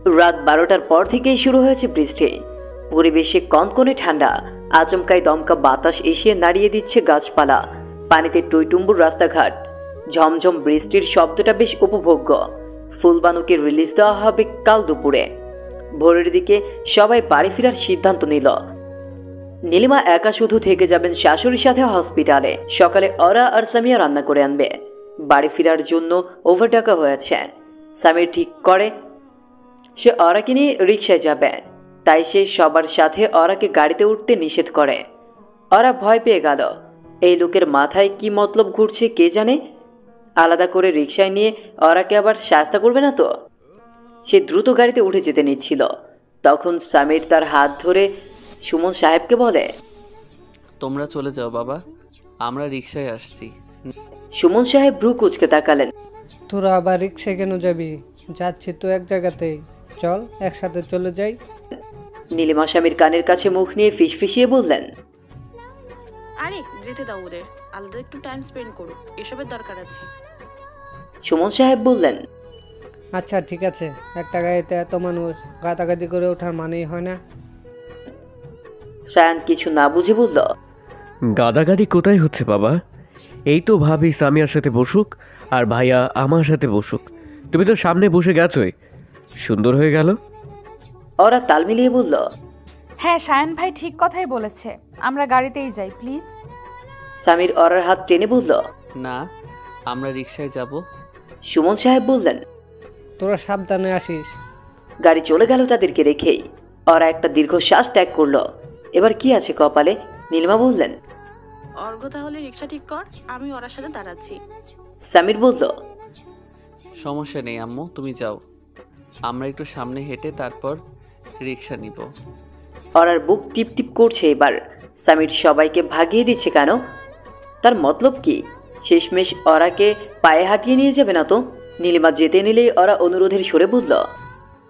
রাত 12টার পর থেকেই শুরু হয়েছে বৃষ্টি। পরিবেশে কনকনে ঠান্ডা, আচমকাই দমকা বাতাস এসে নাড়িয়ে দিচ্ছে গাছপালা, পানিতে টইটুম্বুর রাস্তাঘাট। ঝমঝম বৃষ্টির শব্দটা বেশ উপভোগ্য। ফুলবানুকে রিলিজ দেওয়া হবে কাল দুপুরে। ভোরের দিকে সবাই বাড়ি ফেরার সিদ্ধান্ত নিল। নীলিমা একা শুধু থেকে যাবেন শাশুড়ির সাথে হসপিটালে। সকালে অরা আর সামিয়া রান্না করে আনবে। বাড়ি ফেরার জন্য ওভার ডাকা হয়েছে। সামির ঠিক করে সে অরাকে নিয়ে রিকশায় যাবে, তাই সে সবার সাথে অরাকে গাড়িতে উঠতে নিষেধ করে। অরা ভয় পেয়ে গেল। এই লোকের মাথায় কি মতলব ঘুরছে কে জানে। আলাদা করে রিকশায় নিয়ে অরাকে আবার শাস্তা করবে না তো। সে দ্রুত গাড়িতে উঠে যেতে নিচ্ছিল, তখন সামির তার হাত ধরে সুমন সাহেবকে বলে, তোমরা চলে যাও বাবা, আমরা রিকশায় আসছি। সুমন সাহেব ভ্রু কুঁচকে তাকালেন। তোরা আবার রিক্সায় কেন যাবি? যাচ্ছি তো এক জায়গাতেই, চল একসাথে চলে যাই। নীলিমা স্বামীর কানের কাছে মুখ নিয়ে ফিসফিসিয়ে বললেন, আরে যেতে দাও ওদের, আলাদা একটু টাইম স্পেন্ড করো, এসবের দরকার আছে। সুমন সাহেব বললেন, আচ্ছা ঠিক আছে, একটা গাড়িতে এত মানুষ গাদাগাদি করে ওঠার মানেই হয় না। সায়ান কিছু না বুঝে বলল, গাদাগাদি কোথায় হচ্ছে বাবা? এই তো ভাবি সামিয়ার সাথে বসুক আর ভাইয়া আমার সাথে বসুক। তুমি তো সামনে বসে গেছোই, সুন্দর হয়ে গেল। ওরা তাল মিলিয়ে বলল, হ্যাঁ সায়ন ভাই ঠিক কথাই বলেছে, আমরা গাড়িতেই যাই প্লিজ। সামির ওরার হাত টেনে বলল, না, আমরা রিকশায় যাব। সুমন সাহেব বললেন, তোরা সাবধানে আসিস। গাড়ি চলে গেল তাদেরকে রেখেই। ওরা একটা দীর্ঘশ্বাস ত্যাগ করলো। এবার কি আছে কপালে? নীলিমা বললেন, অর্ঘ তাহলে রিক্সা ঠিক কর, আমি ওর সাথে দাঁড়াচ্ছি। সামির বলল, সমস্যা নেই আম্মু, তুমি যাও, আমরা একটু সামনে হেঁটে তারপর রিকশা নিব। ওরার বুক টিপ টিপ করছে এবার। সামির সবাইকে ভাগিয়ে দিচ্ছে কেন? তার মতলব কি? শেষমেশ ওরাকে পায়ে হাঁটিয়ে নিয়ে যাবে না তো? নীলিমা যেতে নিলেই ওরা অনুরোধের সুরে বলল,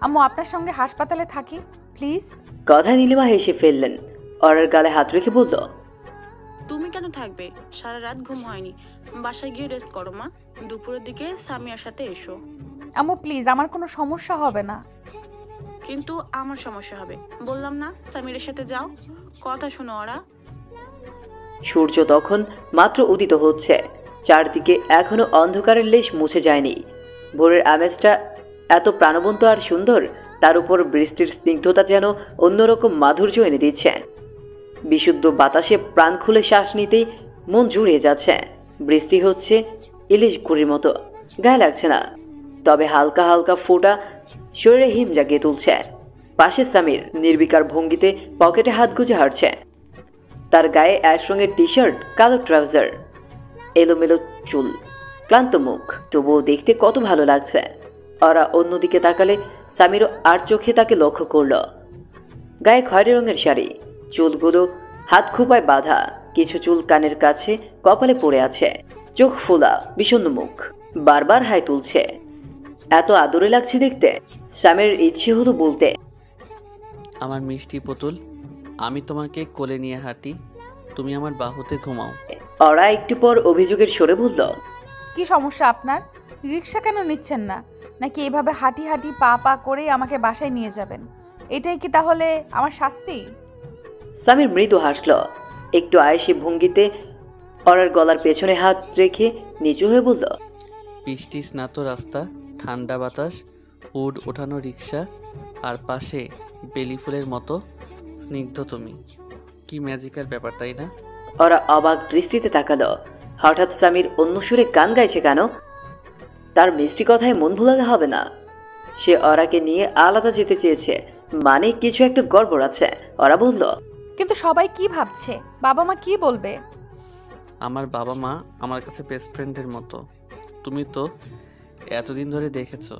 আম্মু আপনার সঙ্গে হাসপাতালে থাকি প্লিজ। কথায় নীলিমা হেসে ফেললেন। ওরার গালে হাত রেখে বলল, তুমি কেন থাকবে? সারা রাত ঘুম হয়নি, বাসায় গিয়ে রেস্ট করো মা। দুপুরের দিকে সামিয়ার সাথে এসো। আম্মু প্লিজ, আমার কোনো সমস্যা হবে না। কিন্তু আমার সমস্যা হবে, বললাম না সামিরের সাথে যাও। কথা শোনো ওরা। সূর্য তখন মাত্র উদিত হচ্ছে। চারদিকে এখনো অন্ধকারের লেশ মুছে যায়নি। ভোরের আমেজটা এত প্রাণবন্ত আর সুন্দর, তার উপর বৃষ্টির স্নিগ্ধতা যেন অন্যরকম মাধুর্য এনে দিচ্ছে। বিশুদ্ধ বাতাসে প্রাণ খুলে শ্বাস নিতেই মন জুড়িয়ে যাচ্ছে। বৃষ্টি হচ্ছে ইলিশ গুড়ির মতো, গায়ে লাগছে না, তবে হালকা হালকা ফোঁটা শরীরে হিম জাগিয়ে তুলছে। পাশে সামির নির্বিকার ভঙ্গিতে পকেটে হাত গুজে হাঁটছে। তার গায়ে অ্যাশ রঙের টি শার্ট, কালো ট্রাউজার, এলোমেলো চুল, ক্লান্ত মুখ, তবুও দেখতে কত ভালো লাগছে। ওরা অন্যদিকে তাকালে সামিরও আর চোখে তাকে লক্ষ্য করল। গায়ে খয়েরি রঙের শাড়ি, চুলগুলো হাত খোঁপায় বাঁধা, কিছু চুল কানের কাছে, কপালে পড়ে আছে, চোখ ফোলা, বিষণ্ণ মুখ, বারবার হাই তুলছে। এত আদরে লাগছে দেখতে। সামিরের ইচ্ছে হলো বলতে, আমার মিষ্টি পুতুল, আমি তোমাকে কোলে নিয়ে হাঁটি, তুমি আমার বাহুতে ঘুমাও। ওরা একটু পর অভিযোগের সরে বলল, কি সমস্যা আপনার? রিক্সা কেন নিচ্ছেন না? নাকি এভাবে হাঁটি হাঁটি পা পা করেই আমাকে বাসায় নিয়ে যাবেন? এটাই কি তাহলে আমার শাস্তি? সামির মৃদু হাসল, একটু আয়েসি ভঙ্গিতে ওরার গলার পেছনে হাত রেখে নিচু হয়ে বলল, বৃষ্টি স্নাত রাস্তা, ঠান্ডা বাতাস, উড ওঠানো রিক্সা, আর পাশে বেলি ফুলের মতো স্নিগ্ধ তুমি। কি ম্যাজিক্যাল ব্যাপার, তাই না? ওরা অবাক দৃষ্টিতে তাকালো। হঠাৎ সামির অন্য সুরে গান গাইছে কেন? তার মিষ্টি কথায় মন ভোলাতে হবে না। সে ওরাকে নিয়ে আলাদা যেতে চেয়েছে, মানে কিছু একটা গড়বড় আছে। ওরা বলল, কিন্তু সবাই কি ভাবছে? বাবা মা কি বলবে? আমার বাবা মা আমার কাছে বেস্ট ফ্রেন্ডের মতো। তুমি তো এতদিন ধরে দেখেছো,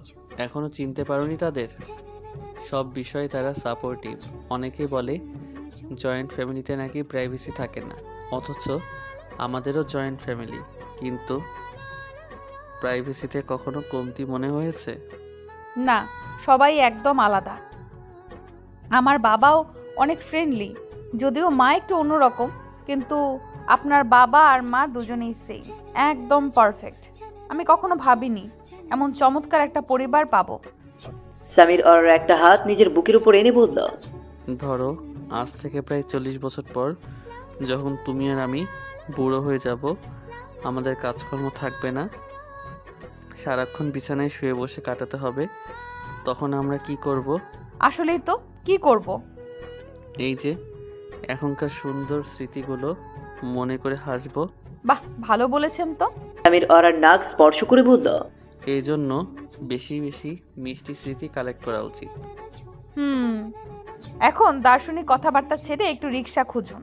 এখনো চিনতে পারোনি তাদের। সব বিষয়ে তারা সাপোর্টিভ। অনেকেই বলে জয়েন্ট ফ্যামিলিতে নাকি প্রাইভেসি থাকে না, অথচ আমাদেরও জয়েন্ট ফ্যামিলি, কিন্তু প্রাইভেসিতে কখনো কমতি মনে হয়েছে? না, সবাই একদম আলাদা। আমার বাবাও অনেক ফ্রেন্ডলি, যদিও মা একটু অন্যরকম, কিন্তু আপনার বাবা আর মা দুজনেই সেম, একদম পারফেক্ট। আমি কখনো ভাবিনি এমন চমৎকার একটা পরিবার পাবো। সামির ওর একটা হাত নিজের বুকের উপর এনে বলল, ধরো, আজ থেকে প্রায় 40 বছর পর যখন তুমি আর আমি বুড়ো হয়ে যাব, আমাদের কাজকর্ম থাকবে না, সারাক্ষণ বিছানায় শুয়ে বসে কাটাতে হবে, তখন আমরা কি করব? আসলেই তো, কি করব? এই যে এখনকার সুন্দর স্মৃতিগুলো মনে করে হাসবো। বাহ, ভালো বলেছেন তো। সামির ওর নাক স্পর্শ করে বলল, এই জন্য বেশি বেশি মিষ্টি স্মৃতি কালেক্ট করা উচিত। এখন দার্শনিক কথাবার্তা ছেড়ে একটু রিক্সা খুঁজুন।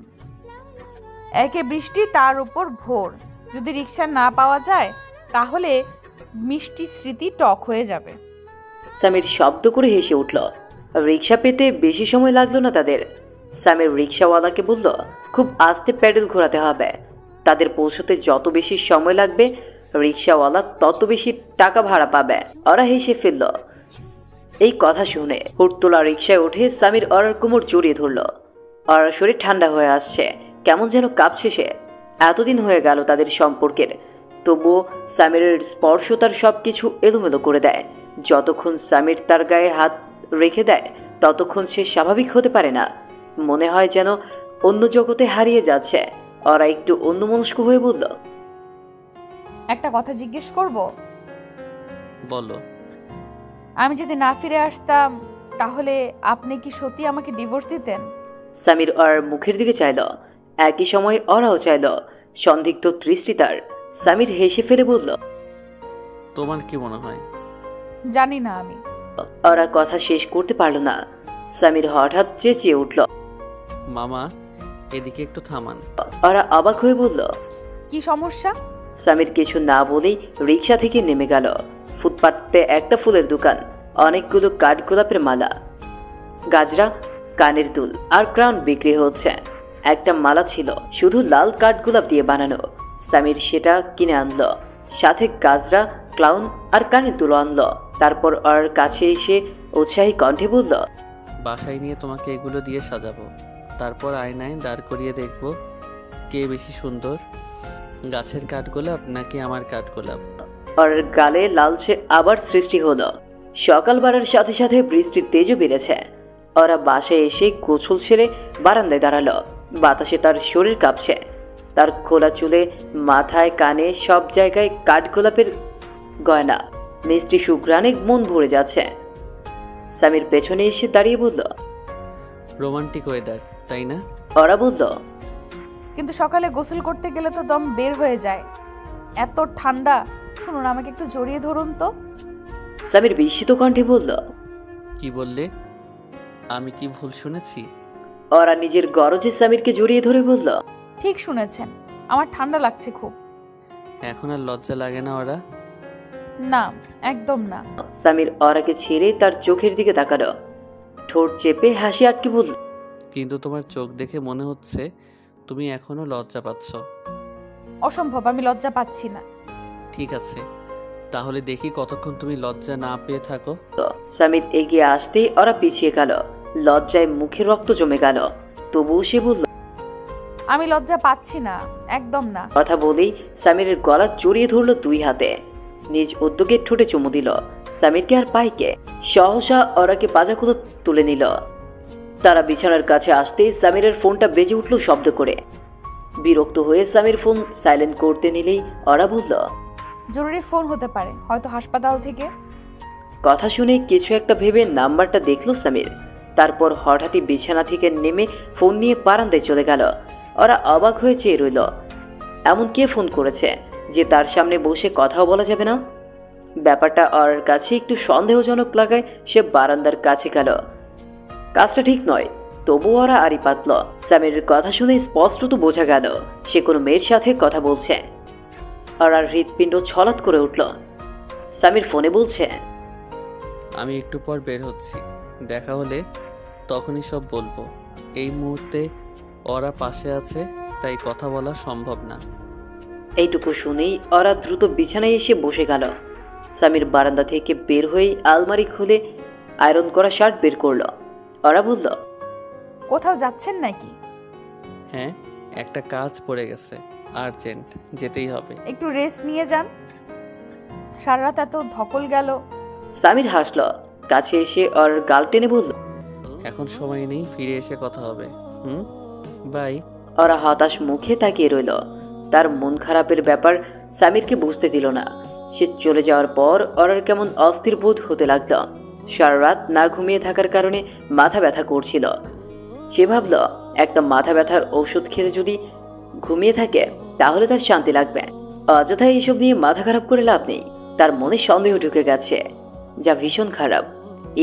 একে বৃষ্টি, তার উপর ভোর। যদি রিক্সা না পাওয়া যায় তাহলে মিষ্টি স্মৃতি টক হয়ে যাবে। সামির শব্দ করে হেসে উঠল। রিক্সা পেতে বেশি সময় লাগলো না তাদের। সামির রিক্সাওয়ালাকে বলল, খুব আস্তে প্যাডেল ঘোরাতে হবে, তাদের পৌঁছতে যত বেশি সময় লাগবে রিক্সাওয়ালা তত বেশি টাকা ভাড়া পাবে। ওরা হেসে ফেলল। এই কথা শুনে হুড়তোলা রিক্সায় উঠে সামির ওরার কোমর জড়িয়ে ধরল। ওরার শরীর ঠান্ডা হয়ে আসছে, কেমন যেন কাঁপছে সে। এতদিন হয়ে গেল তাদের সম্পর্কের, তবুও সামিরের স্পর্শ তার সব কিছু এলোমেলো করে দেয়। যতক্ষণ সামির তার গায়ে হাত রেখে দেয় ততক্ষণ সে স্বাভাবিক হতে পারে না। মনে হয় যেন অন্য জগতে হারিয়ে যাচ্ছে। ওরা একটু অন্যমনস্ক হয়ে বলল, একটা কথা জিজ্ঞেস করব? বলো। আমি যদি না ফিরে আসতাম তাহলে আপনি কি সত্যি আমাকে ডিভোর্স দিতেন? সামির ওর মুখের দিকে চাইল, একই সময় ওরাও চাইল। সন্দিগ্ধ দৃষ্টি তার। সামির হেসে ফেলে বলল, তোমার কি মনে হয়? জানি না আমি। ওরা কথা শেষ করতে পারল না। সামির হঠাৎ চেঁচিয়ে উঠল। মামা, এদিকে একটু থামান। ওরা অবাক হয়ে বলল, কি সমস্যা? সামির কিছু না বলেই রিক্সা থেকে নেমে গেল। ফুটপাতে একটা ফুলের দোকান, অনেকগুলো কাঠগোলাপের মালা, গাজরা, কানের দুল আর ক্রাউন বিক্রি হচ্ছে। একটা মালা ছিল শুধু লাল কাঠগোলাপ দিয়ে বানানো। সামির সেটা কিনে আনলো, সাথে গাজরা, ক্লাউন আর কানের দুল আনলো। তারপর ওর কাছে এসে উৎসাহী কণ্ঠে বলল, বাসায় নিয়ে তোমাকে এগুলো দিয়ে সাজাবো, তারপর আয়নায় দাঁড় করিয়ে দেখবো কে বেশি সুন্দর, গাছের কাঠগোলাপ নাকি আমার কাঠগোলাপ। ওর গালে লালচে আবার সৃষ্টি হলো। সকাল বাড়ার সাথে সাথে বৃষ্টির তেজও বেড়েছে। ওরা বাসায় এসে গোসল সেরে বারান্দায় দাঁড়ালো। বাতাসে তার শরীর কাঁপছে। তার খোলা চুলে, মাথায়, কানে সব জায়গায় কাঠগোলাপের গয়না। মিষ্টি সুঘ্রাণে মন ভরে যাচ্ছে। সামির পেছনে এসে দাঁড়িয়ে বলল, রোমান্টিক ওয়েদার, তাই না? ওরা বলল, কিন্তু সকালে গোসল করতে গেলে তো দম বের হয়ে যায়, এত ঠান্ডা। শুনুন, আমাকে একটু জড়িয়ে ধরুন তো। সামির বিস্মিত কণ্ঠে বলল, কি বললে? আমি কি ভুল শুনেছি? ওরা নিজের গরজে সামিরকে জড়িয়ে ধরে বলল, ঠিক শুনেছেন, আমার ঠান্ডা লাগছে খুব। এখন আর লজ্জা লাগে না ওরা? না, একদম না। সামির ওরাকে ছেড়ে তার চোখের দিকে তাকালো। ঠোঁট চেপে হাসি আটকে বলল, কিন্তু তোমার চোখ দেখে মনে হচ্ছে তুমি এখনো লজ্জা পাচ্ছ। অসম্ভব, আমি লজ্জা পাচ্ছি না। ঠিক আছে, তাহলে দেখি কতক্ষণ তুমি লজ্জা না পেয়ে থাকো। সামির এগিয়ে আসতেই ওরা পিছিয়ে গেল। লজ্জায় মুখে রক্ত জমে গেল। তবুও সে বলল, আমি লজ্জা পাচ্ছি না, একদম না। কথা বলেই সামিরের গলা জড়িয়ে ধরল দুই হাতে। নিজ উদ্যোগে ঠোঁটে চুমু দিল সামিরকে আর পাইকে। সহসা ওরাকে পাজাগুলো তুলে নিল। তারা বিছানার কাছে আসতেই সামিরের ফোনটা বেজে উঠল শব্দ করে। বিরক্ত হয়ে সামির ফোন সাইলেন্ট করতে নিলেই ওরা বলল, জরুরি ফোন হতে পারে, হয়তো হাসপাতাল থেকে। কথা শুনে কিছু একটা ভেবে নাম্বারটা দেখল সামির। তারপর হঠাৎই বিছানা থেকে নেমে ফোন নিয়ে বারান্দায় চলে গেল। ওরা অবাক হয়ে চেয়ে রইল। এমন কে ফোন করেছে যে তার সামনে বসে কথাও বলা যাবে না? ব্যাপারটা ওর কাছে একটু সন্দেহজনক লাগায় সে বারান্দার কাছে গেল। কাজটা ঠিক নয়, তবু ওরা আড়ি পাতল। সামিরের কথা শুনে স্পষ্টত বোঝা গেল সে কোনো মেয়ের সাথে কথা বলছে। আর হৃৎপিণ্ড ছলাৎ করে উঠল। সামির ফোনে বলছে, আমি একটু পর বের হচ্ছি, দেখা হলে তখনই সব বলবো। এই মুহূর্তে ওরা পাশে আছে, তাই কথা বলা সম্ভব না। এইটুকু শুনেই ওরা দ্রুত বিছানায় এসে বসে গেল। সামির বারান্দা থেকে বের হয়ে আলমারি খুলে আয়রন করা শার্ট বের করলো। ওরা বলল, কোথাও যাচ্ছেন নাকি? হ্যাঁ, একটা কাজ পড়ে গেছে, আর্জেন্ট, যেতেই হবে। একটু রেস্ট নিয়ে যান, সারা রাত এত ধকল গেল। সামির হাসল। কাছে এসে ওর গাল টেনে বলল। এখন সময় নেই, ফিরে এসে কথা হবে। বাই। ওরা হতাশ মুখে তাকিয়ে রইল। তার মন খারাপের ব্যাপার সামিরকে বুঝতে দিল না। সে চলে যাওয়ার পর ওরার কেমন অস্থির বোধ হতে লাগলো। সারা রাত না ঘুমিয়ে থাকার কারণে মাথা ব্যথা করছিল। সে ভাবল একটা মাথা ব্যথার ঔষধ খেলে যদি ঘুমিয়ে থাকে তাহলে তার শান্তি লাগবে। অযথা এইসব নিয়ে মাথা খারাপ করে লাভ নেই। তার মনে সন্দেহ ঢুকে গেছে, যা ভীষণ খারাপ।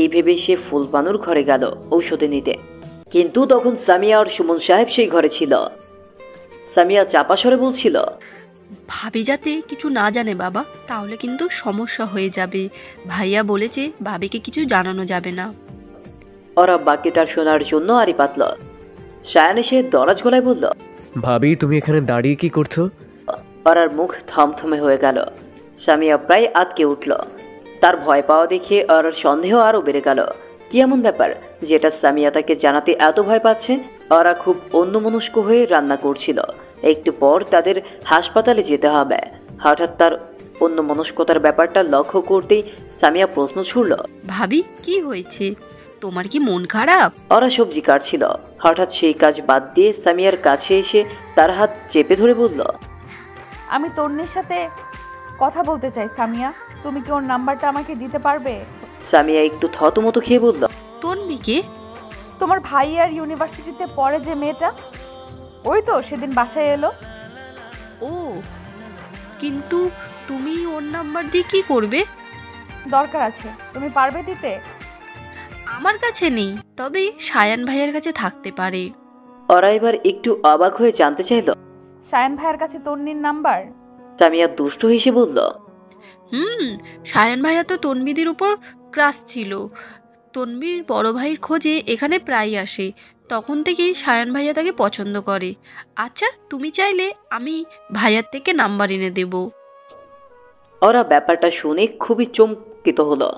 এই ভেবে সে ফুলবানুর ঘরে গেল ঔষধে নিতে। কিন্তু তখন সামিয়া আর সুমন সাহেব সেই ঘরে ছিল। সামিয়া চাপা স্বরে বলছিল, ভাবি যাতে কিছু না জানে বাবা, তাহলে কিন্তু সমস্যা হয়ে যাবে। ভাইয়া বলেছে ভাবিকে কিছু জানানো যাবে না। ওরা বাকিটা শোনার জন্য আড়ি পাতল। সায়ান এসে দরাজ গলায় বলল, ভাবি তুমি এখানে দাঁড়িয়ে কি করছো? ওরার মুখ থমথমে হয়ে গেল। সামিয়া প্রায় আটকে উঠল। তার ভয় পাওয়া দেখে ওর সন্দেহ আরো বেড়ে গেল। কি এমন ব্যাপার যেটা সামিয়া তাকে জানাতে এত ভয় পাচ্ছে? ওরা খুব অন্যমনস্ক হয়ে রান্না করছিল। একটু পর তাদের হাসপাতালে যেতে হবে। হঠাৎ তার অন্যমনস্কতার ব্যাপারটা লক্ষ্য করতেই সামিয়া প্রশ্ন ছুড়ল, ভাবি কি হয়েছে? তোমার কি মন খারাপ? ওরা সবজি কাটছিল। হঠাৎ সেই কাজ বাদ দিয়ে সামিয়ার কাছে এসে তার হাত চেপে ধরে বলল, আমি তন্নির সাথে কথা বলতে চাই সামিয়া, তুমি কি ওর নাম্বারটা আমাকে দিতে পারবে? সামিয়া একটু থতমত খেয়ে বলল, তন্বিকে? তোমার ভাই আর ইউনিভার্সিটিতে পড়ে যে মেয়েটা, ওই তো সেদিন বাসায় এলো। ও, কিন্তু তুমি ওর নাম্বার দিয়ে কি করবে? দরকার আছে, তুমি পারবে দিতে? আমার কাছে নেই, তবে সায়ান ভাইয়ের কাছে থাকতে পারে। ওরা এবার একটু অবাক হয়ে জানতে চাইল, সায়ান ভাইয়ের কাছে তন্নির নাম্বার? সামিয়া দুষ্ট হেসে বলল, সায়ান ভাইয়া তো তন্বিদের উপর ক্রাশ ছিল। তন্বির বড় ভাইয়ের খোঁজে এখানে প্রায় আসে, তখন থেকেই সায়ান ভাইয়া তাকে পছন্দ করে। আচ্ছা, তুমি চাইলে আমি ভাইয়ার থেকে নাম্বার এনে দেব। ওরা ব্যাপারটা শুনে খুবই চমকিত হলো।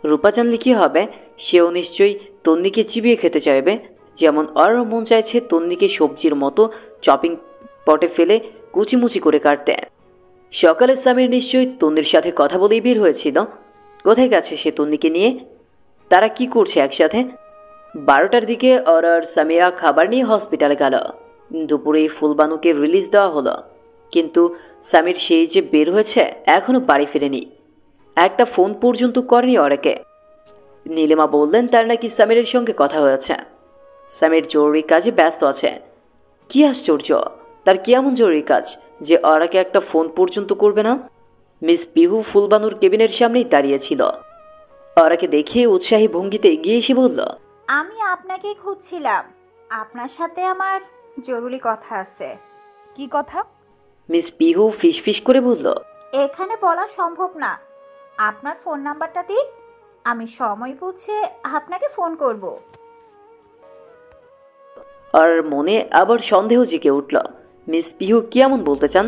রূপা জানলে কি হবে? সেও নিশ্চয়ই তন্নিকে চিবিয়ে খেতে চাইবে, যেমন ওর মন চাইছে তন্নিকে সবজির মতো চপিং পটে ফেলে কুচিমুচি করে কাটতে। সকালে সামির নিশ্চয়ই তন্নির সাথে কথা বলেই বের হয়েছিল। কোথায় গেছে সে তন্নিকে নিয়ে? তারা কি করছে একসাথে? 12টার দিকে ওর আর সামিয়া খাবার নিয়ে হসপিটালে গেল। দুপুরে ফুলবানুকে রিলিজ দেওয়া হলো, কিন্তু সামির সেই যে বের হয়েছে এখনো বাড়ি ফিরেনি। একটা ফোন পর্যন্ত করেনি ওরাকে। নীলিমা বললেন তার নাকি সামিরের সঙ্গে কথা হয়েছে। সামির জরুরি কাজে ব্যস্ত আছে। কি আশ্চর্য, তার কি এমন জরুরি কাজ যে ওরাকে একটা ফোন পর্যন্ত করবে না? মিস পিহু ফুলবানুর কেবিনের সামনেই দাঁড়িয়েছিল। ওরাকে দেখে উৎসাহী ভঙ্গিতে এগিয়ে এসে বলল, আমি আপনাকেই খুঁজছিলাম, আপনার সাথে আমার জরুরি কথা আছে। কি কথা? মিস পিহু ফিসফিস করে বলল, এখানে বলা সম্ভব না। আপনার ফোন নাম্বারটা দিন, আমি সময় বুঝে আপনাকে ফোন করব। আর মনে আবার সন্দেহ জেগে উঠল। মিস পিহু কি এমন বলতে চান?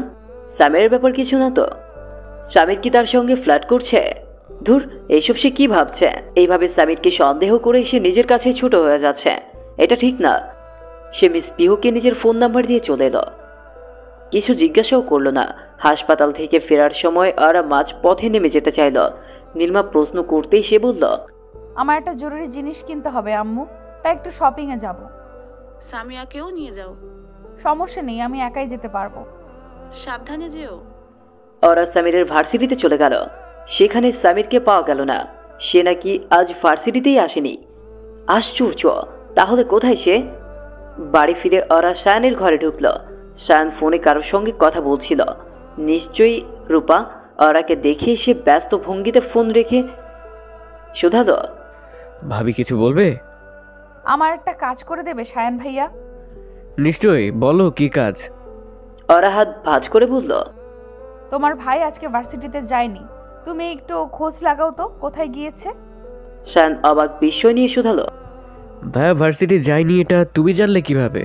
সামিরের ব্যাপার কিছু না তো? সামির কি তার সঙ্গে ফ্ল্যাট করছে? ধুর, এইসব সে কি ভাবছে? এইভাবে সামিরকে সন্দেহ করে সে নিজের কাছে ছোট হয়ে যাচ্ছে। এটা ঠিক না। সে মিস পিহুকে নিজের ফোন নাম্বার দিয়ে চলে এলো। কিছু জিজ্ঞাসাও করলো না। হাসপাতাল থেকে ফেরার সময় ওরা মাঝ পথে নেমে যেতে চাইল। নীলিমা প্রশ্ন করতেই সে বলল, আমার একটা জরুরি জিনিস কিনতে হবে আম্মু, তাই একটু শপিংয়ে যাব। সামিয়াকেও নিয়ে যাও। সমস্যা নেই, আমি একাই যেতে পারবো। সাবধানে যেও। ওরা সামিরের ভার্সিটিতে চলে গেল। সেখানে সামিরকে পাওয়া গেল না। সে নাকি আজ ভার্সিটিতেই আসেনি। আশ্চর্য, তাহলে কোথায় সে? বাড়ি ফিরে ওরা সায়ানের ঘরে ঢুকল। সায়ান ফোনে কারোর সঙ্গে কথা বলছিল। নিশ্চয়ই রূপা। ওরাকে দেখে সে ব্যস্ত ভঙ্গিতে ফোন রেখে শোধালো, ভাবি কিছু বলবে? আমার একটা কাজ করে দেবে সায়ান ভাইয়া? নিশ্চয়ই, বলো কি কাজ? ওরা হাত ভাঁজ করে বলল, তোমার ভাই আজকে ভার্সিটিতে যায়নি, তুমি একটু খোঁজ লাগাও তো কোথায় গিয়েছে। সায়ান অবাক বিস্ময় নিয়ে শোধালো, ভাইয়া ভার্সিটি যায়নি এটা তুমি জানলে কিভাবে?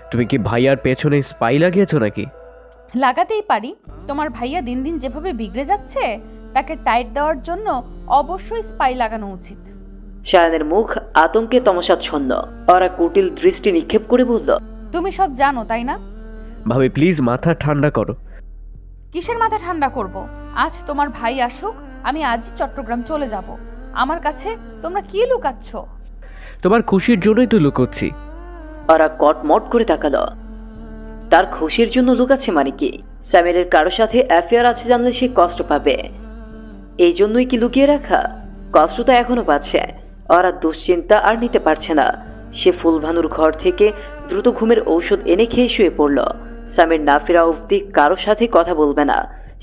তুমি কি ভাইয়ার পেছনে স্পাই লাগিয়েছো নাকি? লাগাতেই পারি। তোমার ভাইয়া দিন দিন যেভাবে বিগড়ে যাচ্ছে, তাকে টাইট দেওয়ার জন্য অবশ্যই স্পাই লাগানো উচিত। সায়ানের মুখ আতঙ্কে তমসাচ্ছন্ন। ওরা কুটিল দৃষ্টি নিক্ষেপ করে বলল, তুমি সব জানো তাই না? ভাবি প্লিজ মাথা ঠান্ডা করো। কিসের মাথা ঠান্ডা করব? আজ তোমার ভাই আসুক, আমি আজই চট্টগ্রাম চলে যাব। আমার কাছে তোমরা কি লুকাচ্ছ? তোমার খুশির জন্যই তো লুকোচ্ছি। ওরা কটমট করে তাকালো। তার খুশির জন্য লুকাচ্ছে মানে কি? সামিরের কারো সাথে অ্যাফেয়ার আছে জানলে সে কষ্ট পাবে, এই জন্যই কি লুকিয়ে রাখা? কষ্ট তো এখনো পাচ্ছে। ওরা দুশ্চিন্তা আর নিতে পারছে না। সে ফুলভানুর ঘর থেকে দ্রুত ঘুমের ঔষধ এনে খেয়ে শুয়ে পড়ল। সামির না ফেরা অবধি কারো সাথে কথা বলবে না।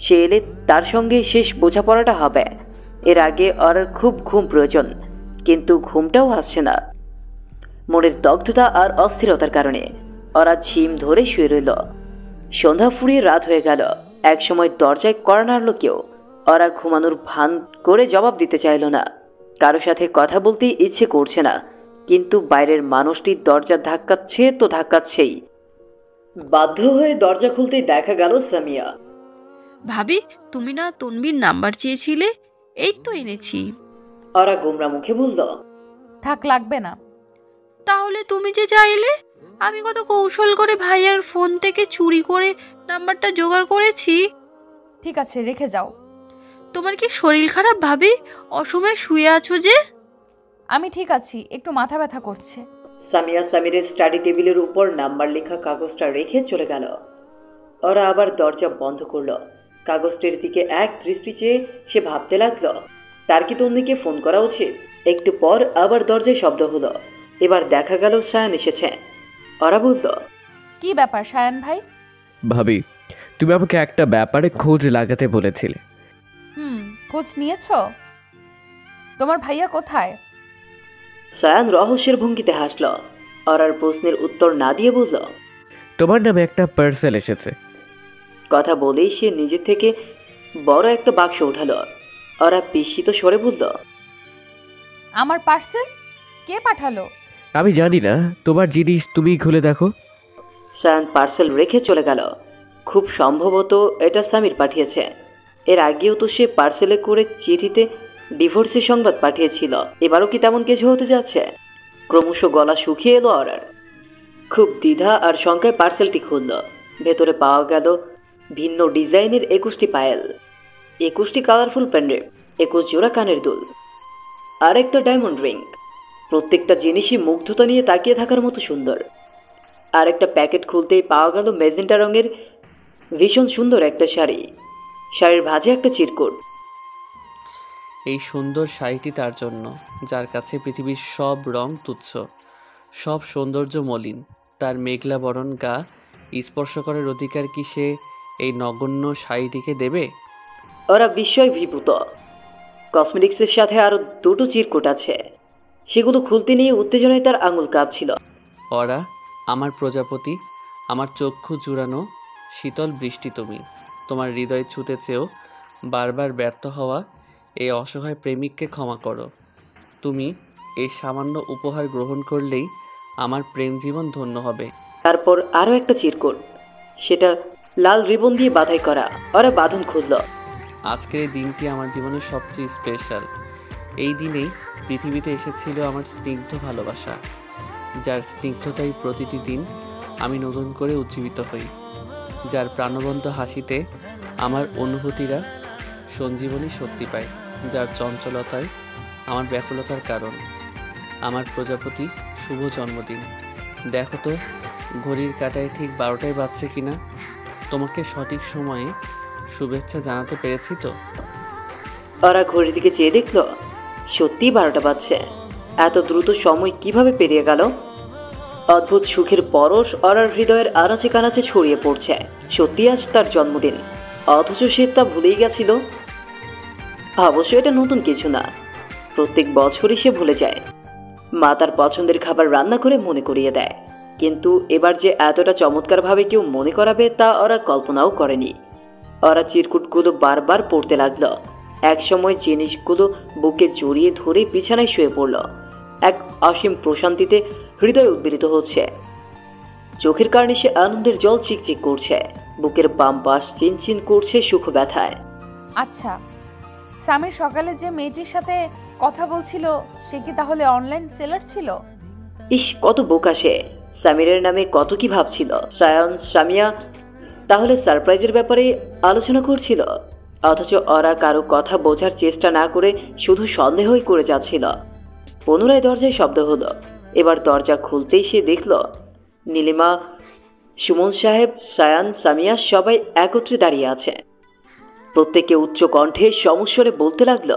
সে এলে তার সঙ্গে শেষ বোঝাপড়াটা হবে। এর আগে ওর খুব ঘুম প্রয়োজন, কিন্তু ঘুমটাও আসছে না। মনের দগ্ধতা আর অস্থিরতার কারণে ওরা ঝিম ধরে শুয়ে রইল। সন্ধ্যা ফুরিয়ে রাত হয়ে গেল। এক সময় দরজায় কড়া নাড়ল কেউ। ওরা ঘুমানোর ভান করে জবাব দিতে চাইল না। কারো সাথে কথা বলতে ইচ্ছে করছে না, কিন্তু বাইরের মানুষটি দরজা ধাক্কাচ্ছে তো ধাক্কাচ্ছেই। বাধ্য হয়ে দরজা খুলতেই দেখা গেল সামিয়া। ভাবি, তুমি না তনবীর নাম্বার চেয়েছিলে? এই তো এনেছি। ওরা গোমরা মুখে বলল, থাক, লাগবে না। তাহলে তুমি যে চাইলে, আমি কত কৌশল করে ভাইয়ার ফোন থেকে চুরি করে নাম্বারটা জোগাড় করেছি। ঠিক আছে, রেখে যাও। তোমার কি শরীর খারাপ ভাবি? অসময়ে শুয়ে আছো যে? আমি ঠিক আছি, একটু মাথা ব্যথা করছে। সামিয়া সামিরের স্টাডি টেবিলের উপর নাম্বার লেখা কাগজটা রেখে চলে গেল। ওরা আবার দরজা বন্ধ করলো। কাগজটির দিকে এক দৃষ্টি চেয়ে সে ভাবতে লাগলো, তার কি তন্নিকে ফোন করা উচিত? একটু পর আবার দরজায় শব্দ হলো। এবার দেখা গেল সায়ান এসেছে। ওরা বলল, কি ব্যাপার সায়ান ভাই? ভাবি, তুমি আমাকে একটা ব্যাপারে খোঁজ লাগাতে বলেছিলে। খোঁজ নিয়েছো? তোমার ভাইয়া কোথায়? সায়ান রহস্যের ভঙ্গিতে হাসল। ওরার প্রশ্নের উত্তর না দিয়ে বলল, তোমার নামে একটা পার্সেল এসেছে। কথা বলেই সে নিজে থেকে বড় একটা বাক্স উঠালো। ওরা বিস্মিত স্বরে বলল, আমার পার্সেল কে পাঠালো? আমি জানি না, তোমার জিনিস তুমি খুলে দেখো। সায়ান পার্সেল রেখে চলে গেল। খুব সম্ভবত এটা সামির পাঠিয়েছে। এর আগেও তো সে পার্সেলে করে চিঠিতে ডিভোর্সের সংবাদ পাঠিয়েছিল। এবারও কি তেমন কিছু হতে যাচ্ছে? ক্রমশ গলা শুকিয়ে এলো ওরার। খুব দ্বিধা আর শঙ্কায় পার্সেলটি খুলল। ভেতরে পাওয়া গেল ভিন্ন ডিজাইনের 21টি পায়েল, 21টি কালারফুল প্যান্ডেন্ট, 21 জোড়া কানের দুল, আর একটা ডায়মন্ড রিং। প্রত্যেকটা জিনিসই মুগ্ধতা নিয়ে তাকিয়ে থাকার মতো সুন্দর। আর একটা প্যাকেট খুলতেই পাওয়া গেল ম্যাজেন্টা রঙের ভীষণ সুন্দর একটা শাড়ি। শাড়ির ভাঁজে একটা চিরকুট। এই সুন্দর শাড়িটি তার জন্য, যার কাছে পৃথিবীর সব রং তুচ্ছ, সব সৌন্দর্য মলিন। তার মেঘলা বরণ গা স্পর্শ করার অধিকার কি সে এই নগণ্য শাড়িটিকে দেবে? ওরা বিস্ময় বিভূত। কসমেটিক্সের সাথে আরো দুটো চিরকুট আছে। সেগুলো খুলতে নিয়ে উত্তেজনায় তার আঙুল কাঁপছিল। ওরা আমার প্রজাপতি, আমার চক্ষু জুড়ানো শীতল বৃষ্টি তুমি। তোমার হৃদয় ছুঁতে চেয়েও বারবার ব্যর্থ হওয়া এই অসহায় প্রেমিককে ক্ষমা করো। তুমি এই সামান্য উপহার গ্রহণ করলেই আমার প্রেম জীবন ধন্য হবে। তারপর আরো একটা চিরকুট, সেটা লাল রিবন দিয়ে বাঁধাই করা। ওরা বাঁধন খুলল। আজকের এই দিনটি আমার জীবনের সবচেয়ে স্পেশাল। এই দিনেই পৃথিবীতে এসেছিল আমার স্নিগ্ধ ভালোবাসা, যার স্নিগ্ধতাই প্রতিটি দিন আমি নতুন করে উজ্জীবিত হই, যার প্রাণবন্ত হাসিতে আমার অনুভূতিরা সঞ্জীবনী শক্তি পায়, যার চঞ্চলতায় আমার ব্যাকুলতার কারণ। আমার প্রজাপতি, শুভ জন্মদিন। দেখো তো ঘড়ির কাঁটায় ঠিক 12টায় বাজছে কিনা। তোমাকে সঠিক সময়ে শুভেচ্ছা জানাতে পেরেছি তো? ওরা ঘড়ির দিকে চেয়ে দেখলো সত্যিই 12টা বাজছে। এত দ্রুত সময় কিভাবে পেরিয়ে গেল? অদ্ভুত সুখের পরশ ওরার হৃদয়ের আনাচে কানাচে ছড়িয়ে পড়ছে। সত্যি আজ তার জন্মদিন, অথচ সে তা ভুলেই গেছিল। অবশ্য এটা নতুন কিছু না, প্রত্যেক বছরই সে ভুলে যায়। মা তার পছন্দের খাবার রান্না করে মনে করিয়ে দেয়, কিন্তু এবার যে এতটা চমৎকারভাবে কেউ মনে করাবে তা ওরা কল্পনাও করেনি। ওরা চিরকুটগুলো বারবার পড়তে লাগলো। একসময় জিনিসগুলো বুকে জড়িয়ে ধরে বিছানায় শুয়ে পড়ল। এক অসীম প্রশান্তিতে হৃদয় উদ্বেলিত হচ্ছে। চোখের কারণে সে আনন্দের জল চিকচিক করছে। বুকের বাম পাশ চিনচিন করছে সুখ ব্যথায়। আচ্ছা, স্বামীর সকালে যে মেয়েটির সাথে কথা বলছিল সে কি তাহলে অনলাইন সেলার ছিল? ইস, কত বোকা সে! সামিরের নামে কত কি ভাবছিল। সায়ান সামিয়া তাহলে সারপ্রাইজের ব্যাপারে আলোচনা করছিল। অথচ ওরা কারো কথা বোঝার চেষ্টা না করে শুধু সন্দেহই করে যাচ্ছিল। পুনরায় দরজায় শব্দ হলো। এবার দরজা খুলতেই সে দেখল নীলিমা, সুমন সাহেব, সায়ান, সামিয়া সবাই একত্রে দাঁড়িয়ে আছে। প্রত্যেকে উচ্চ কণ্ঠে সমস্বরে বলতে লাগলো,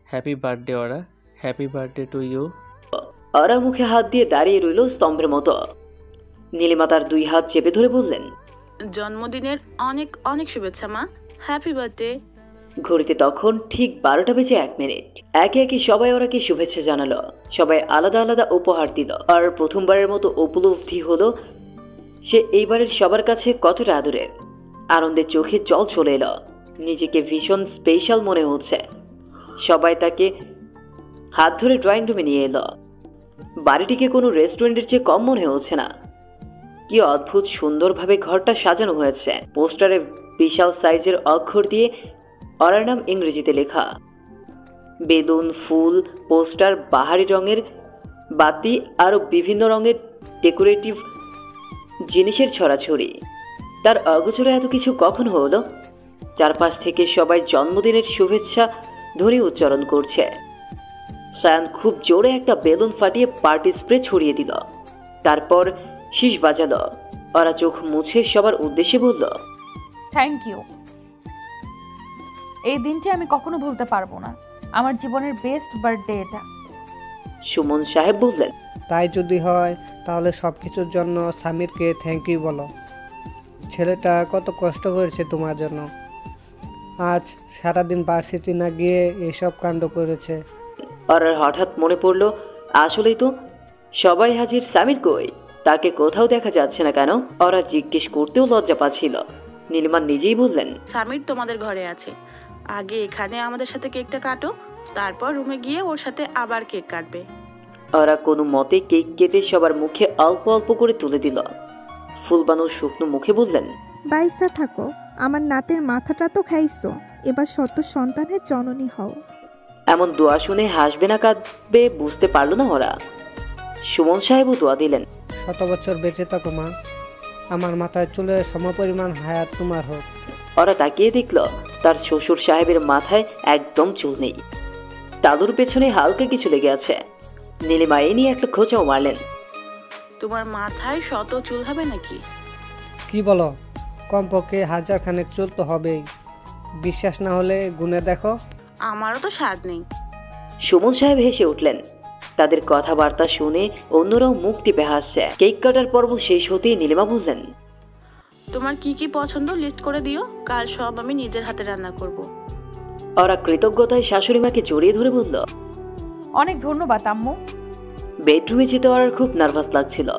হ্যাপি বার্থডে ওরা, হ্যাপি বার্থডে টু ইউ। ওরা মুখে হাত দিয়ে দাঁড়িয়ে রইল স্তম্ভের মতো। নীলিমা তার 2 হাত চেপে ধরে বললেন, জন্মদিনের অনেক অনেক শুভেচ্ছা মা, হ্যাপি বার্থডে। ঘড়িতে তখন ঠিক 12টা বেজে 1 মিনিট। একে একে সবাই ওরাকে শুভেচ্ছা জানালো। সবাই আলাদা আলাদা উপহার দিল। আর প্রথমবারের মতো উপলব্ধি হলো সে এইবারের সবার কাছে কতটা আদরের। আনন্দে চোখে জল চলে এলো। নিজেকে ভীষণ স্পেশাল মনে হচ্ছে। সবাই তাকে হাত ধরে ড্রয়িং রুমে নিয়ে এলো। বাড়িটিকে কোনো রেস্টুরেন্টের চেয়ে কম মনে হচ্ছে না। কি অদ্ভুত সুন্দরভাবে ঘরটা সাজানো হয়েছে। পোস্টারে বিশাল সাইজের অক্ষর দিয়ে ওরার নাম ইংরেজিতে লেখা। বেলুন, ফুল, পোস্টার, বাহারি রঙের বাতি, আরও বিভিন্ন রঙের ডেকোরেটিভ জিনিসের ছড়াছড়ি। তার অগোচরে এত কিছু কখন হলো? চারপাশ থেকে সবাই জন্মদিনের শুভেচ্ছা ধ্বনি উচ্চারণ করছে। সায়ান খুব জোরে একটা বেলুন ফাটিয়ে পার্টি স্প্রে ছড়িয়ে দিল। তারপর শীষ বাজালো। ওরা চোখ মুছে সবার উদ্দেশ্যে বলল, থ্যাংক ইউ। এই দিনটি আমি কখনো ভুলতে পারবো না। আমার জীবনের বেস্ট বার্থডে এটা। সুমন সাহেব বললেন, তাই যদি হয় তাহলে সব কিছুর জন্য সামিরকে থ্যাংক ইউ বলো। ছেলেটা কত কষ্ট করেছে তোমার জন্য। আজ সারাদিন ভার্সিটি না গিয়ে এসব কাণ্ড করেছে। আর হঠাৎ মনে পড়ল, আসলেই তো সবাই হাজির, সামির কই? তাকে কোথাও দেখা যাচ্ছে না কেন? ওরা জিজ্ঞেস করতেও লজ্জা পাচ্ছিল। নীলিমা নিজেই বললেন, সামির তোমাদের ঘরে আছে, আগে এখানে আমাদের সাথে কেকটা কাটো, তারপর রুমে গিয়ে ওর সাথে আবার কেক কাটবে। ওরা কোনো মতে কেক কেটে সবার মুখে অল্প অল্প করে তুলে দিল। ফুলবানু শুকনো মুখে বললেন, বাইসা থাকো, আমার নাতের মাথাটা তো খাইছো, এবার সত্য সন্তানের জননী হও। এমন দোয়া শুনে হাসবে না কাঁদবে বুঝতে পারল না ওরা। সুমন সাহেবও দোয়া দিলেন, 100 বছর বেঁচে থাকো মা, আমার মাথায় চুলের সমপরিমাণ হায়াত তোমার হোক। ওরা তাকিয়ে দেখল তার শ্বশুর সাহেবের মাথায় একদম চুল নেই। তালুর পেছনে হালকা কিছু লেগে আছে। নীলিমা এ নিয়ে একটা খোঁচাও মারলেন, তোমার মাথায় শত চুল হবে নাকি? কি বলো? কমপক্ষে 1000 খানেক চুল তো হবেই। বিশ্বাস না হলে গুনে দেখো। আমারও তো স্বাদ নেই। সুমন সাহেব হেসে উঠলেন। তাদের কথাবার্তা শুনে অন্যরাও মুখ টিপে হাসছে। কেক কাটার পর্ব শেষ হতেই নীলিমা বললেন, তোমার কি কি পছন্দ লিস্ট করে দিও, কাল সব আমি নিজের হাতে রান্না করব। ওরা কৃতজ্ঞতায় শাশুড়ি মাকে জড়িয়ে ধরে বলল, অনেক ধন্যবাদ আম্মু। বেডরুমে যেতে ওর খুব নার্ভাস লাগছিল।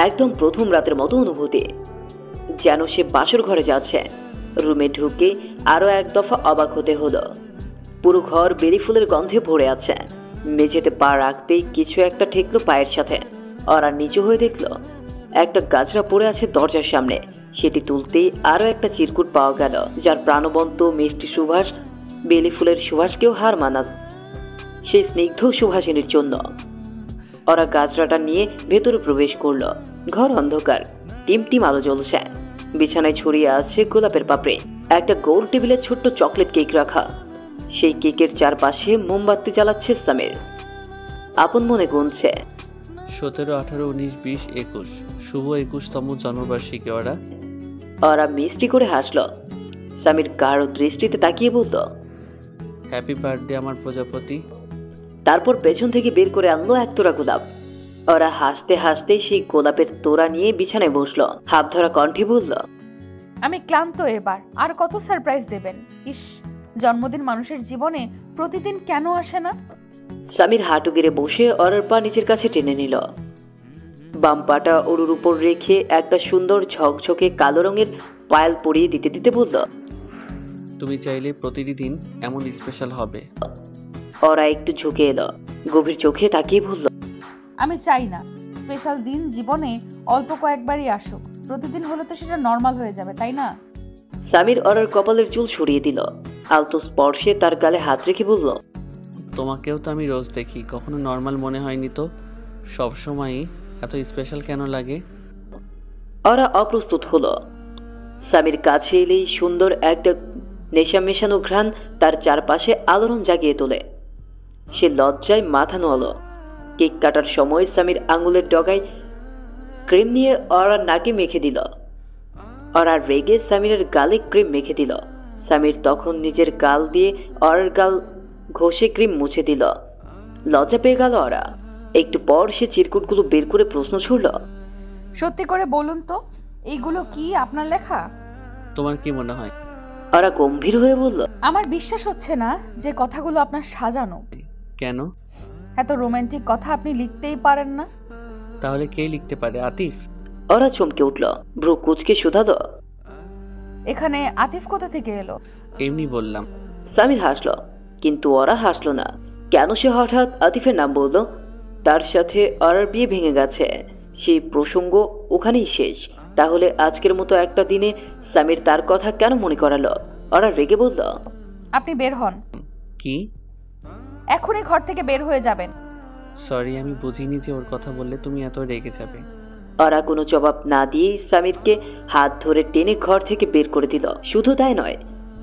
একদম প্রথম রাতের মতো অনুভূতি, যেন সে বাসর ঘরে যাচ্ছে। রুমে ঢুকে আরো এক দফা অবাক হতে হলো। পুরো ঘর বেলি ফুলের গন্ধে ভরে আছে। মেঝেতে পা রাখতেই কিছু একটা ঠেকলো পায়ের সাথে। ওরা নিচু হয়ে দেখলো একটা গাছড়া পড়ে আছে দরজার সামনে। সেটি তুলতেই আরো একটা চিরকুট পাওয়া গেল, যার প্রাণবন্ত মিষ্টি সুবাস বেলি ফুলের সুবাসকেও হার মানা সেই স্নিগ্ধ সুভাষিনীর জন্য। ওরা গাছড়াটা নিয়ে ভেতরে প্রবেশ করলো। ঘর অন্ধকার, টিম আলো জ্বলছে। বিছানায় ছড়িয়ে আছে গোলাপের পাপড়ি। একটা গোল টেবিলে ছোট্ট চকলেট কেক রাখা। সেই কেকের চারপাশে মোমবাতি জ্বালাচ্ছে সামির। আপন মনে গুনছে, 17, 18, 19, 20, 21 শুভ 21তম জন্মবার্ষিকী ওরা। ওরা মিষ্টি করে হাসলো। সামির গাঢ় দৃষ্টিতে তাকিয়ে বলল, হ্যাপি বার্থডে আমার প্রজাপতি। তারপর পেছন থেকে বের করে আনলো এক তোড়া গোলাপ। ওরা হাসতে হাসতে সেই গোলাপের তোড়া নিয়ে বিছানায় বসলো। হাত ধরা কণ্ঠে বলল, আমি ক্লান্ত এবার, আর কত সারপ্রাইজ দেবেন? ইস, জন্মদিন মানুষের জীবনে প্রতিদিন কেন আসে না? সামির হাঁটু গেড়ে বসে ওরার পা নিচের কাছে টেনে নিল। বাম পাটা ওরুর উপর রেখে একটা সুন্দর ঝকঝকে কালো রঙের পায়েল পরিয়ে দিতে দিতে বলল, তুমি চাইলে প্রতিটি দিন এমন স্পেশাল হবে। ওরা একটু ঝুঁকে এলো। গভীর চোখে তাকিয়ে বলল, আমি চাই না স্পেশাল দিন জীবনে অল্প কয়েকবারই আসুক। প্রতিদিন হলে তো সেটা নর্মাল হয়ে যাবে, তাই না? সামির ওরার কপালের চুল সরিয়ে দিল। আলতো স্পর্শে তার গালে হাত রেখে বলল, তোমাকেও তো আমি রোজ দেখি, কখনো নর্মাল মনে হয়নি তো। সবসময়ই এত স্পেশাল কেন লাগে? ওরা অপ্রস্তুত হলো। সামির কাছে এলেই সুন্দর একটা নেশা মেশানো ঘ্রাণ তার চারপাশে আলোড়ন জাগিয়ে তোলে। সে লজ্জায় মাথা নোয়াল। কেক কাটার সময় স্বামীর আঙুলের ডগায় ক্রিম নিয়ে অরার নাকে মেখে দিল। অরার রেগে সামিরের গালে ক্রিম মেখে দিল। সামির তখন নিজের গাল দিয়ে অরার গাল ঘষে ক্রিম মুছে দিল। লজ্জা পেয়ে গেল অরা। একটু পর সে চিরকুটগুলো বের করে প্রশ্ন ছুড়ল, সত্যি করে বলুন তো, এইগুলো কি আপনার লেখা? তোমার কি মনে হয়? অরা গম্ভীর হয়ে বলল, আমার বিশ্বাস হচ্ছে না যে কথাগুলো আপনার সাজানো। কেন? এত রোমান্টিক কথা আপনি লিখতেই পারেন না? তাহলে কে লিখতে পারে? আতিফ? অরা চমকে উঠল, ভ্রু কুচকে শুধালো, এখানে আতিফ কোথা থেকে এলো? এমনি বললাম। সামির হাসল, কিন্তু অরা হাসল না। কেন সে হঠাৎ আতিফের নাম বলল? তার সাথে অরার বিয়ে ভেঙে গেছে, সেই প্রসঙ্গ ওখানেই শেষ। তাহলে আজকের মতো একটা দিনে সামির তার কথা কেন মনে করালো? অরা রেগে বলল, আপনি বের হন, কি? এখনই ঘর থেকে বের হয়ে যাবেন। সরি, আমি বুঝিনি যে ওর কথা বললে তুমি এত রেগে যাবে। অরা কোনো জবাব না দিয়েই সামিরকে হাত ধরে টেনে ঘর থেকে বের করে দিল। শুধু তাই নয়,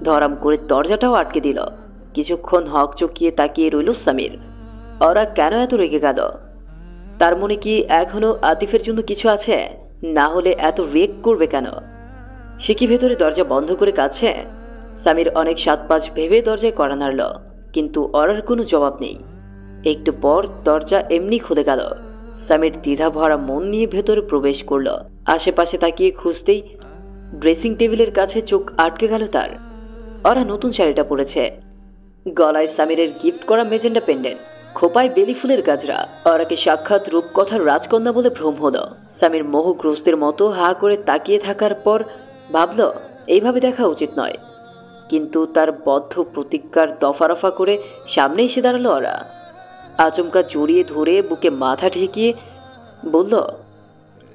ধরাম করে দরজাটাও আটকে দিল। কিছুক্ষণ হক চকিয়ে তাকিয়ে রইল সামির। অরা কেন এত রেগে গেল? তার মনে কি এখনো আতিফের জন্য কিছু আছে? না হলে এত রেগ করবে কেন? সে কি ভেতরে দরজা বন্ধ করে কাছে? সামির অনেক সাত পাঁচ ভেবে দরজায় কড়া নাড়ল, কিন্তু অরার কোনো জবাব নেই। একটু পর দরজা এমনি খুলে গেল। সামির দ্বিধা ভরা মন নিয়ে ভেতরে প্রবেশ করলো। আশেপাশে তাকিয়ে খুঁজতেই ড্রেসিং টেবিলের কাছে চোখ আটকে গেল তার। অরা নতুন শাড়িটা পরেছে, গলায় সামিরের গিফট করা মেজেন্ডা পেন্ডেন্ট, খোপায় বেলি ফুলের গাজরা। অরাকে সাক্ষাৎ রূপকথার রাজকন্যা বলে ভ্রম হলো। সামির মোহগ্রস্তের মতো হা করে তাকিয়ে থাকার পর ভাবল এইভাবে দেখা উচিত নয়, কিন্তু তার বদ্ধ প্রতিজ্ঞার দফারফা করে সামনে এসে দাঁড়ালো অরা। আচমকা জড়িয়ে ধরে বুকে মাথা ঠেকিয়ে বলল,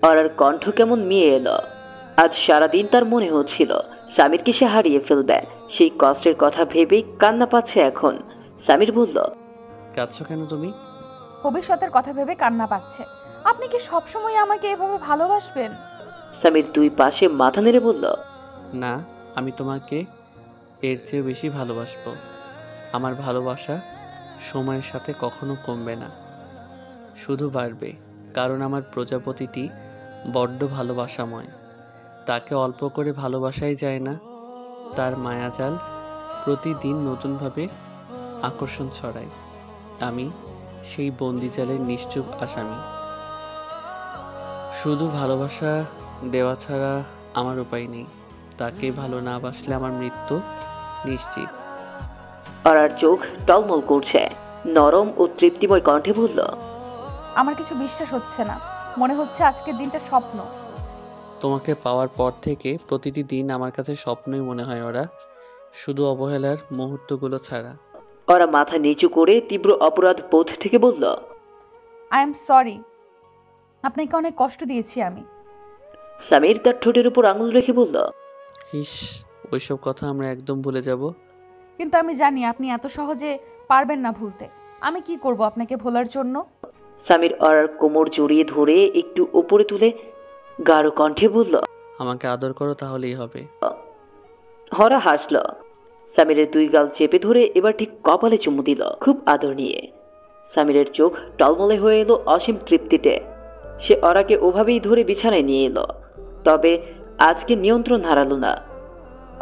অরার কণ্ঠ কেমন মিয়ে এলো। আজ সারাদিন তার মনে হচ্ছিল সামিরকে সে হারিয়ে ফেলবে। সেই কষ্টের কথা ভেবেই কান্না পাচ্ছে এখন। সামির বলল, কাঁদছো কেন তুমি? ভবিষ্যতের কথা ভেবে কান্না পাচ্ছে। আপনি কি সবসময় আমাকে এভাবে ভালোবাসবেন? সামির দুই পাশে মাথা নেড়ে বলল, না, আমি তোমাকে এর চেয়ে বেশি ভালোবাসবো। আমার ভালোবাসা সময়ের সাথে কখনো কমবে না, শুধু বাড়বে। কারণ আমার প্রজাপতিটি বড্ড ভালোবাসাময়। তাকে অল্প করে ভালোবাসাই যায় না। তার মায়াজাল প্রতিদিন নতুনভাবে আকর্ষণ ছড়ায়। আমি সেই বন্দিজালের নিশ্চুপ আসামি। শুধু ভালোবাসা দেওয়া ছাড়া আমার উপায় নেই। তাকে ভালো না বাসলে আমার মৃত্যু নিশ্চিত। অরার চোখ টলমল করছে। নরম ও তৃপ্তিময় কণ্ঠে বলল, আমার কিছু বিশ্বাস হচ্ছে না, মনে হচ্ছে আজকের দিনটা স্বপ্ন। তোমাকে পাওয়ার পর থেকে প্রতিটি দিন আমার কাছে স্বপ্নই মনে হয় ওরা, শুধু অবহেলার মুহূর্তগুলো ছাড়া। অরা মাথা নিচু করে তীব্র অপরাধ বোধ থেকে বলল, আই এম সরি, আপনাকে অনেক কষ্ট দিয়েছি আমি। সামির তার ঠোঁটের উপর আঙুল রেখে বলল, হিস, ওইসব কথা আমরা একদম ভুলে যাব। কিন্তু আমি জানি আপনি এত সহজে পারবেন না ভুলতে। আমি কি করব আপনাকে ভোলার জন্য? সামির অরার কোমর জড়িয়ে ধরে একটু উপরে তুলে গাঢ় কণ্ঠে বলল, আমাকে আদর করো, তাহলেই হবে। হরা হাসল। সামিরের দুই গাল চেপে ধরে এবার ঠিক কপালে চুমু দিল, খুব আদর নিয়ে। সামিরের চোখ টলমলে হয়ে এলো অসীম তৃপ্তিতে। সে অরাকে ওভাবেই ধরে বিছানায় নিয়ে এলো, তবে আজকে নিয়ন্ত্রণ হারালো না।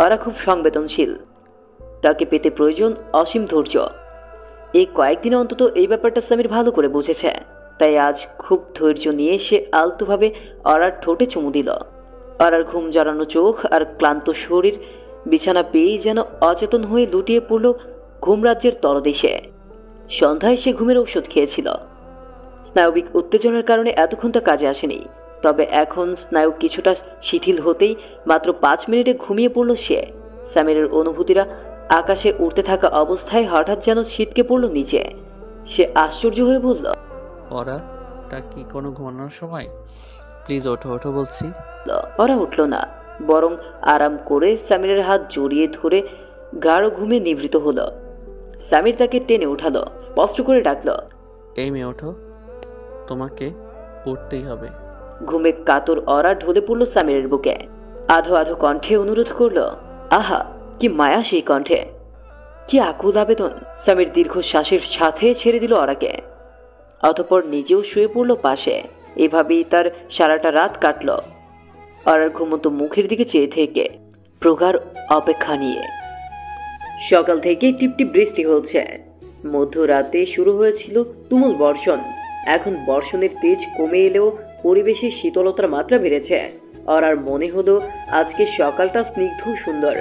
অরা খুব সংবেদনশীল, তাকে পেতে প্রয়োজন অসীম ধৈর্য। এই কয়েকদিন অন্তত এই ব্যাপারটা সামির ভালো করে বুঝেছে। তাই আজ খুব ধৈর্য নিয়ে সে আলতোভাবে অরার ঠোঁটে চুমু দিল। অরার ঘুম জড়ানো চোখ আর ক্লান্ত শরীর বিছানা পেয়েই যেন অচেতন হয়ে লুটিয়ে পড়ল ঘুমরাজ্যের তলদেশে। সন্ধ্যায় সে ঘুমের ঔষধ খেয়েছিল। স্নায়বিক উত্তেজনার কারণে এতক্ষণ তা কাজে আসেনি, তবে এখন স্নায়ু কিছুটা শিথিল হতেই মাত্র 5 মিনিটে ঘুমিয়ে পড়ল সে। সামিরের অনুভূতিরা আকাশে উড়তে থাকা অবস্থায় হঠাৎ যেন ছিটকে পড়ল নিচে। সে আশ্চর্য হয়ে বলল, ওরা টা কি কোনো ঘুমানোর সময়? প্লিজ ওঠো ওঠো বলছি। ওরা উঠল না, বরং আরাম করে সামিরের হাত জড়িয়ে ধরে গাঢ় ঘুমে নিবৃত হলো। সামির তাকে টেনে উঠালো, স্পষ্ট করে ডাকলো, এই মেয়ে ওঠো, তোমাকে উঠতেই হবে। ঘুমে কাতর অরা ঢলে পড়ল সামিরের বুকে। আধো আধো কণ্ঠে অনুরোধ করলো, আহা কি মায়া সেই কণ্ঠে, কি আকুল আবেদন। সামির দীর্ঘশ্বাসের সাথে ছেড়ে দিল অরাকে, অতঃপর নিজেও শুয়ে পড়ল পাশে। এভাবেই তার সারাটা রাত কাটল, অরার ঘুমন্ত মুখের দিকে চেয়ে থেকে প্রগাঢ় অপেক্ষা নিয়ে। সকাল থেকে টিপটিপ বৃষ্টি হচ্ছে। মধ্যরাতে শুরু হয়েছিল তুমুল বর্ষণ। এখন বর্ষণের তেজ কমে এলেও পরিবেশে শীতলতার মাত্রা বেড়েছে। অরার মনে হলো আজকে সকালটা স্নিগ্ধ সুন্দর,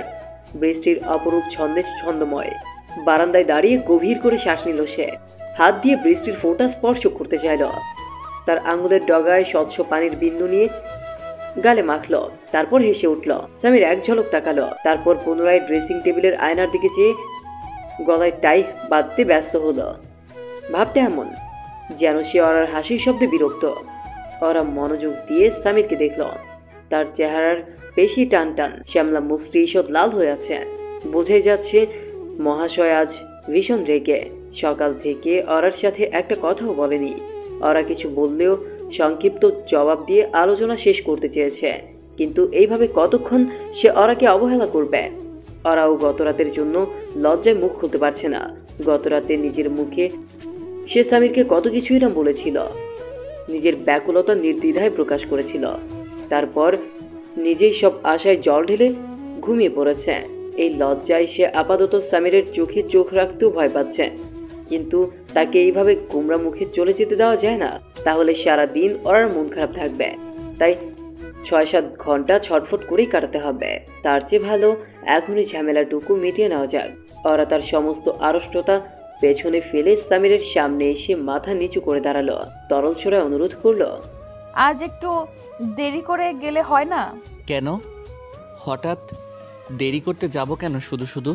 বৃষ্টির অপরূপ ছন্দে ছন্দময়। বারান্দায় দাঁড়িয়ে গভীর করে শ্বাস নিল সে। হাত দিয়ে বৃষ্টির ফোঁটা স্পর্শ করতে চাইল। তার আঙুলের ডগায় স্বচ্ছ পানির বিন্দু নিয়ে গালে মাখল, তারপর হেসে উঠল। সামির এক ঝলক তাকালো, তারপর পুনরায় ড্রেসিং টেবিলের আয়নার দিকে চেয়ে গলায় টাই বাঁধতে ব্যস্ত হলো। ভাবতে এমন যেন সে অরার হাসির শব্দে বিরক্ত। অরা মনোযোগ দিয়ে সামিরকে দেখল। তার চেহারার পেশি টান টান, শ্যামলা মুখটি ঈষৎ লাল হয়ে আছে। বোঝাই যাচ্ছে মহাশয় আজ ভীষণ রেগে। সকাল থেকে অরার সাথে একটা কথাও বলেনি। অরা কিছু বললেও সংক্ষিপ্ত জবাব দিয়ে আলোচনা শেষ করতে চেয়েছে, কিন্তু এইভাবে কতক্ষণ সে অরাকে অবহেলা করবে। অরাও গতরাতের জন্য লজ্জায় মুখ খুলতে পারছে না। গতরাতে নিজের মুখে সে সামিরকে কত কিছুই না বলেছিল, নিজের ব্যাকুলতা নির্দ্বিধায় প্রকাশ করেছিল। তারপর নিজেই সব আশায় জল ঢেলে ঘুমিয়ে পড়েছে। এই লজ্জায় সে আপাতত সামিরের চোখে চোখ রাখতেও ভয় পাচ্ছে, কিন্তু তাকে এইভাবে গোমরা মুখে চলে যেতে দেওয়া যায় না, তাহলে সারা দিন ওর মন খারাপ থাকবে। তাই ৬-৭ ঘন্টা ছটফট করেই কাটাতে হবে। তার চেয়ে ভালো এখনই ঝামেলাটুকু মিটিয়ে নেওয়া যাক। ওরা তার সমস্ত আড়ষ্টতা পেছনে ফেলে সামিরের সামনে এসে মাথা নিচু করে দাঁড়ালো, তরল স্বরে অনুরোধ করলো, আজ একটু দেরি করে গেলে হয় না? কেন হঠাৎ দেরি করতে যাব কেন? শুধু শুধু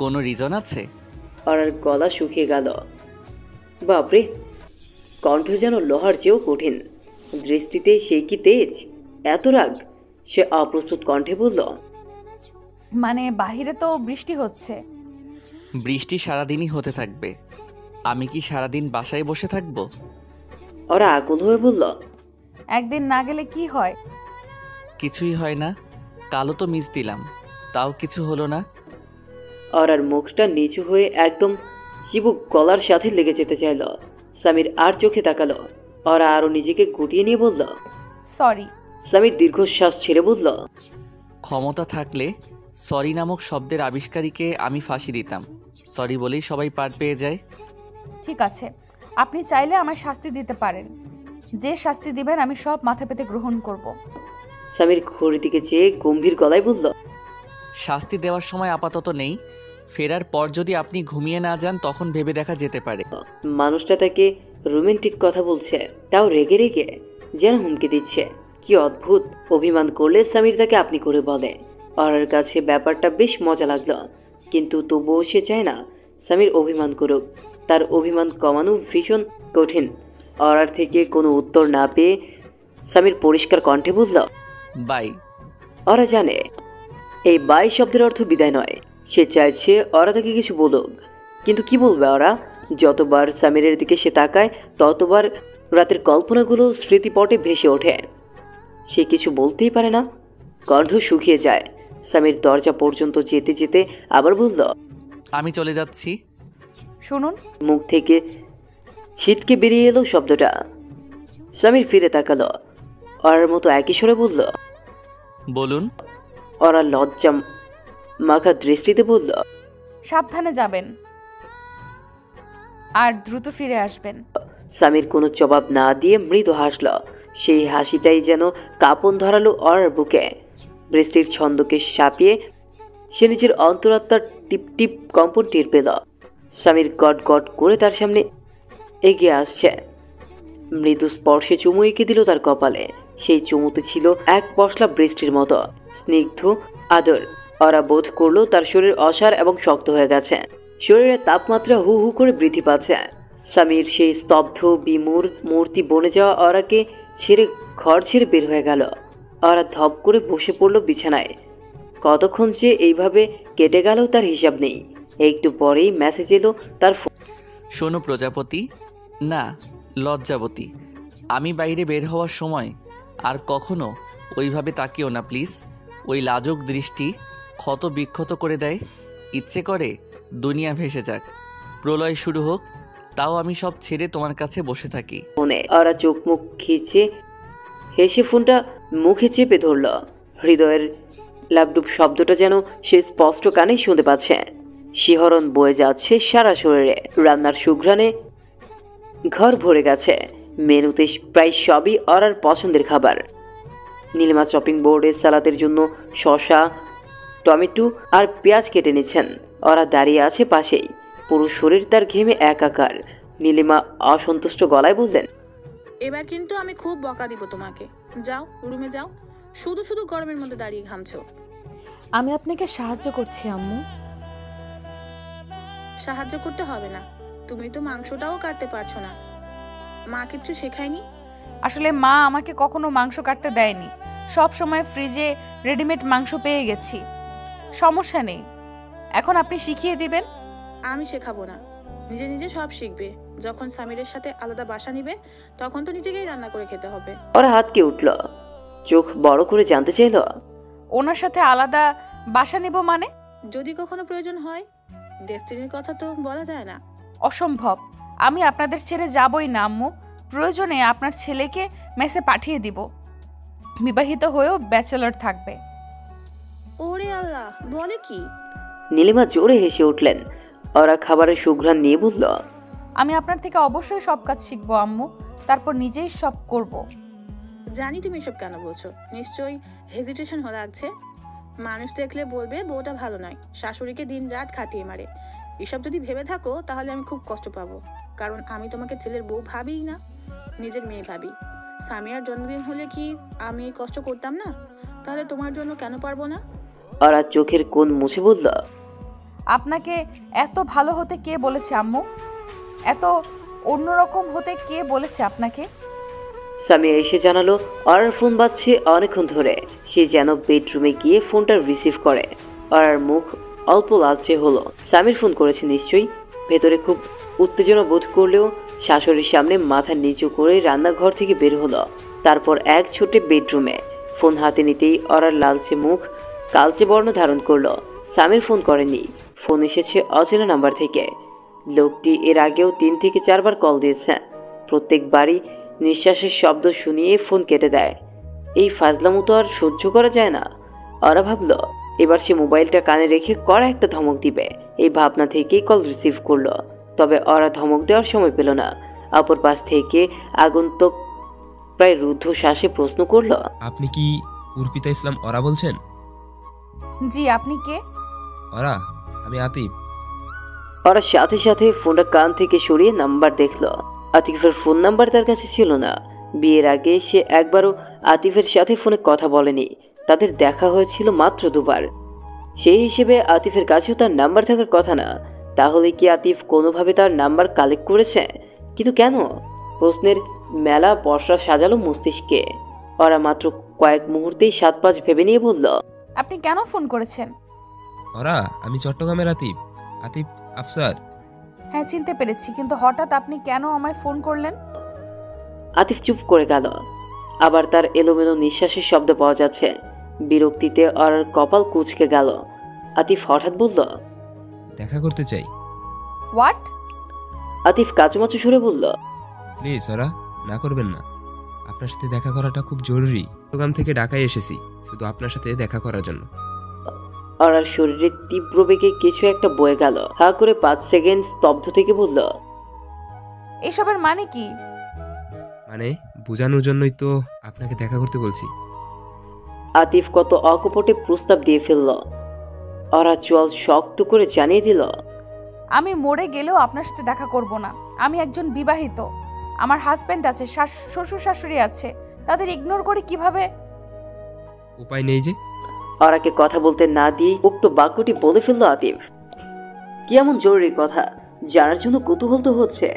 কোনো রিজন আছে? ওরার গলা শুকিয়ে গেল। বাপরে, কণ্ঠ যেন লোহার চেয়েও কঠিন, দৃষ্টিতে সেই কি তেজ, এত রাগ। সে অপ্রস্তুত কণ্ঠে বলল, মানে বাহিরে তো বৃষ্টি হচ্ছে। বৃষ্টি সারাদিনই হতে থাকবে, আমি কি সারাদিন বাসায় বসে থাকবো? ওরা আকুল হয়ে বলল, একদিন না গেলে কি হয়? কিছুই হয় না, কালও তো মিস দিলাম, তাও কিছু হলো না। ওরার মুখটা নিচু হয়ে একদম চিবুক গলার সাথে লেগে যেতে চাইল। সামির আর চোখে তাকালো। ওরা আরো নিজেকে গুটিয়ে নিয়ে বলল, সরি। সামির দীর্ঘশ্বাস ছেড়ে বলল, ক্ষমতা থাকলে সরি নামক শব্দের আবিষ্কারীকে আমি ফাঁসি দিতাম। সরি বলেই সবাই পার পেয়ে যায়। ঠিক আছে, আপনি চাইলে আমায় শাস্তি দিতে পারেন। যে শাস্তি দিবেন আমি সব মাথা পেতে গ্রহণ করব। সামির ঘড়ির দিকে চেয়ে গম্ভীর গলায় বলল, শাস্তি দেওয়ার সময় আপাতত নেই, ফেরার পর যদি আপনি ঘুমিয়ে না যান তখন ভেবে দেখা যেতে পারে। মানুষটা তাকে রোমান্টিক কথা বলছে, তাও রেগে রেগে, যেন হুমকি দিচ্ছে। কি অদ্ভুত। অভিমান করলে সামির তাকে আপনি করে বলে। অরার কাছে ব্যাপারটা বেশ মজা লাগলো, কিন্তু তবুও সে চায় না সামির অভিমান করুক। তার অভিমান কমানো ভীষণ কঠিন। অরার থেকে কোনো উত্তর না পেয়ে সামির পরিষ্কার কণ্ঠে বলল, বাই। ওরা জানে এই বাই শব্দের অর্থ বিদায় নয়। সে চাইছে ওরা তাকে কিছু বলুক, কিন্তু কি বলবে ওরা? যতবার সামিরের দিকে সে তাকায় ততবার রাতের কল্পনাগুলো স্মৃতিপটে ভেসে ওঠে। সে কিছু বলতেই পারে না, কণ্ঠ শুকিয়ে যায়। সামির দরজা পর্যন্ত যেতে যেতে আবার বলল, আমি চলে যাচ্ছি। শুনুন। মুখ থেকে ছিটকে বেরিয়ে এলো শব্দটা। সামির ফিরে তাকালো। ওরার মতো একই স্বরে বলল, বলুন। ওরা লজ্জা মাখা দৃষ্টিতে বলল, সাবধানে যাবেন আর দ্রুত ফিরে আসবেন। সামির কোনো জবাব না দিয়ে মৃদু হাসল। সেই হাসিটাই যেন কাঁপন ধরালো ওরার বুকে। বৃষ্টির ছন্দকে সাপিয়ে সে নিজের অন্তরাত্মার টিপ টিপ কম্পন টের পেল। সামির গট গট করে তার সামনে এগিয়ে আসছে। মৃদু স্পর্শে চুমু এঁকে দিল তার কপালে। সেই চুমুতে ছিল এক পশলা বৃষ্টির মতো স্নিগ্ধ আদর। ওরা বোধ করলো তার শরীর অসাড় এবং শক্ত হয়ে গেছে। শরীরের তাপমাত্রা হু হু করে বৃদ্ধি পাচ্ছে। সামির সেই স্তব্ধ বিমূর মূর্তি বনে যাওয়া ওরাকে ছেড়ে ঘর ছেড়ে বের হয়ে গেল। ওরা ধপ করে বসে পড়ল বিছানায়। কতক্ষণ যে এইভাবে কেটে গেল তার হিসাব নেই। একটু পরেই মেসেজ এলো তার ফোন। শোনো প্রজাপতি, না লজ্জাবতী, আমি বাইরে বের হওয়ার সময় আর কখনো ওইভাবে তাকিও না প্লিজ। ওই লাজুক দৃষ্টি ক্ষত বিক্ষত করে দেয়। ইচ্ছে করে দুনিয়া ভেসে যাক, প্রলয় শুরু হোক, তাও আমি সব ছেড়ে তোমার কাছে বসে থাকি। ফোনে ওরা চোখ মুখ খিচে হেসে ফোনটা মুখে চেপে ধরল। হৃদয়ের লাবডুব শব্দটা যেন সে স্পষ্ট কানে শুনতে পাচ্ছে। শিহরণ বয়ে যাচ্ছে সারা শরীরে। রান্নার সুঘ্রাণে ঘর ভরে গেছে। মেনুতে প্রায় সবই ওরার পছন্দের খাবার। নীলিমা চপিং বোর্ডে সালাদের জন্য শসা, টমেটো আর পেঁয়াজ কেটে নিচ্ছেন। ওরা দাঁড়িয়ে আছে পাশেই, পুরো শরীর তার ঘেমে একাকার। নীলিমা অসন্তুষ্ট গলায় বললেন, এবার কিন্তু আমি খুব বকা দিব তোমাকে। যাও রুমে যাও, শুধু শুধু গরমের মধ্যে দাঁড়িয়ে ঘামছো। আমি আপনাকে সাহায্য করছি আম্মু। সাহায্য করতে হবে না, তুমি তো মাংসটাও কাটতে পারছো না। মা কিচ্ছু শেখায়নি? আসলে মা আমাকে কখনো মাংস কাটতে দেয়নি। সব সময় ফ্রিজে রেডিমেড মাংস পেয়ে গেছি। সমস্যা নেই, এখন আপনি শিখিয়ে দিবেন। আমি শেখাবো না, নিজে নিজে সব শিখবে। যখন সামিরের সাথে আলাদা বাসা নিবে তখন তো নিজেকেই রান্না করে খেতে হবে। ওরা হাতকে উঠল, চোখ বড় করে জানতে চাইল, ওনার সাথে আলাদা বাসা নেব মানে? যদি কখনো প্রয়োজন হয়, ডেস্টিনির কথা তো বলা যায় না। অসম্ভব, আমি আপনাদের ছেড়ে যাবই না আম্মু। প্রয়োজনে আপনার ছেলেকে মেসে পাঠিয়ে দিব। বিবাহিত হয়েও ব্যাচেলর থাকবে। ওরে আল্লাহ, বলে কি? নীলিমা জোরে হেসে উঠলেন। ওরা খাবারের সুঘ্রাণ নিয়ে বলল, আমি আপনার থেকে অবশ্যই সব কাজ শিখবো আম্মু, তারপর নিজেই সব করব। জানি তুমি এসব কেন বলছো, নিশ্চয়ই হেজিটেশন লাগছে। মানুষ দেখলে বলবে বউটা ভালো নয়, শাশুড়িকে দিন রাত খাটিয়ে মারে। এসব যদি ভেবে থাকো তাহলে আমি খুব কষ্ট পাবো, কারণ আমি তোমাকে ছেলের বউ ভাবিই না, নিজের মেয়ে ভাবি। সামিয়ার জন্মদিন হলে কি আমি এই কষ্ট করতাম না? তাহলে তোমার জন্য কেন পারবো না? ওরা চোখের কোণ মুছে বলল, আপনাকে এত ভালো হতে কে বলেছে আম্মু? এত অন্যরকম হতে কে বলেছে আপনাকে? সামিয়া এসে জানালো ওরার ফোন বাজছে অনেকক্ষণ ধরে। সে যেন বেডরুমে গিয়ে ফোনটা রিসিভ করে। ওরার মুখ অল্প লালচে হলো। সামির ফোন করেছে নিশ্চয়ই। ভেতরে খুব উত্তেজনা বোধ করলেও শাশুড়ির সামনে মাথা নিচু করে রান্নাঘর থেকে বের হলো। তারপর এক ছোটে বেডরুমে। ফোন হাতে নিতেই ওরার লালচে মুখ কালচে বর্ণ ধারণ করলো। সামির ফোন করেনি, ফোন এসেছে অচেনা নাম্বার থেকে। লোকটি এর আগেও 3 থেকে 4 বার কল দিয়েছে। প্রত্যেকবারই নিঃশ্বাসের শব্দ শুনিয়ে ফোন কেটে দেয়। এই ফাজলামো তো আর সহ্য করা যায় না। ওরা ভাবল এবার সে মোবাইলটা কানে রেখে কড়া একটা ধমক দিবে। এই ভাবনা থেকেই কল রিসিভ করলো। তবে ওরা ধমক দেওয়ার সময় পেল না। অপর পাশ থেকে আগন্তুক প্রায় রুদ্ধ শ্বাসে প্রশ্ন করলো, আপনি কি উর্পিতা ইসলাম ওরা বলছেন? জি, আপনি কে? ওরা, আমি আতিফ। ওরা সাথে সাথে ফোনটা কান থেকে সরিয়ে নাম্বার দেখলো। আতিফের ফোন নাম্বার তার কাছে ছিল না। বিয়ের আগে সে একবারও আতিফের সাথে ফোনে কথা বলেনি। তাদের দেখা হয়েছিল মাত্র 2 বার। সেই হিসেবে আতিফের কাছেও তার নাম্বার থাকার কথা না। তাহলে কি আতিফ কোনোভাবে তার নাম্বার কালেক্ট করেছে? কিন্তু কেন? প্রশ্নের মেলা পসরা সাজালো মস্তিষ্কে। ওরা মাত্র কয়েক মুহূর্তেই 7-5 ভেবে নিয়ে বলল, আপনি কেন ফোন করেছেন? ওরা, আমি চট্টগ্রামের আতিফ, আতিফ আফসার। হ্যাঁ, চিনতে পেরেছি, কিন্তু হঠাৎ আপনি কেন আমায় ফোন করলেন? আতিফ চুপ করে গেল। আবার তার এলোমেলো নিঃশ্বাসের শব্দ পাওয়া যাচ্ছে। বিরক্তিতে ওর কপাল কুঁচকে গেল। আতিফ হঠাৎ বলল, দেখা করতে চাই। হোয়াট? আতিফ কাচুমাচু সুরে বলল, প্লিজ ওরা, না করবেন না। আপনার সাথে দেখা করাটা খুব জরুরি। চট্টগ্রাম থেকে ঢাকায় এসেছি শুধু আপনার সাথে দেখা করার জন্য। ওর শরীরে তীব্র বেগে কিছু একটা বয়ে গেল। হা করে 5 সেকেন্ড স্তব্ধ থেকে বলল, এসবের মানে কি? মানে বোঝানোর জন্যই তো আপনাকে দেখা করতে বলছি। আতিফ কত অকপটে প্রস্তাব দিয়ে ফেলল। ওরা চোয়াল শক্ত করে জানিয়ে দিল, আমি মরে গেলেও আপনার সাথে দেখা করব না। আমি একজন বিবাহিত, আমার হাজবেন্ড আছে, শ্বশুর শাশুড়ি আছে, তাদের ইগনোর করে কিভাবে? উপায় নেই যে। ওরাকে কথা বলতে না দিয়ে উক্ত বাক্যটি বলে ফেলল আতিফ। কি এমন জরুরি কথা জানার জন্য কৌতূহল তো হচ্ছে।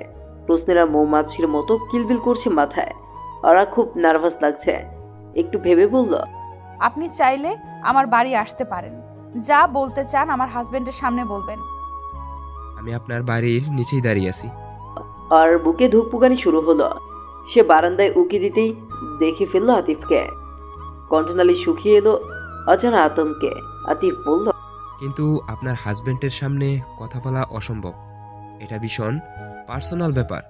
প্রশ্নেরা মৌমাছির মতো কিলবিল করছে মাথায়। ওরা খুব নার্ভাস লাগছে। একটু ভেবে বলল, আপনি চাইলে আমার বাড়ি আসতে পারেন। যা বলতে চান আমার হাজবেন্ডের সামনে বলবেন। আমি আপনার বাড়ির নিচেই দাঁড়িয়ে আছি। আর বুকে ধুকপুকানি শুরু হলো। সে বারান্দায় উকি দিতেই দেখে ফেললো আতিফকে। কণ্ঠনালী শুকিয়ে এলো অজানা আতঙ্কে। আতিফ বলল, কিন্তু আপনার হাজবেন্ডের সামনে কথা বলা অসম্ভব। এটা ভীষণ পার্সোনাল ব্যাপার।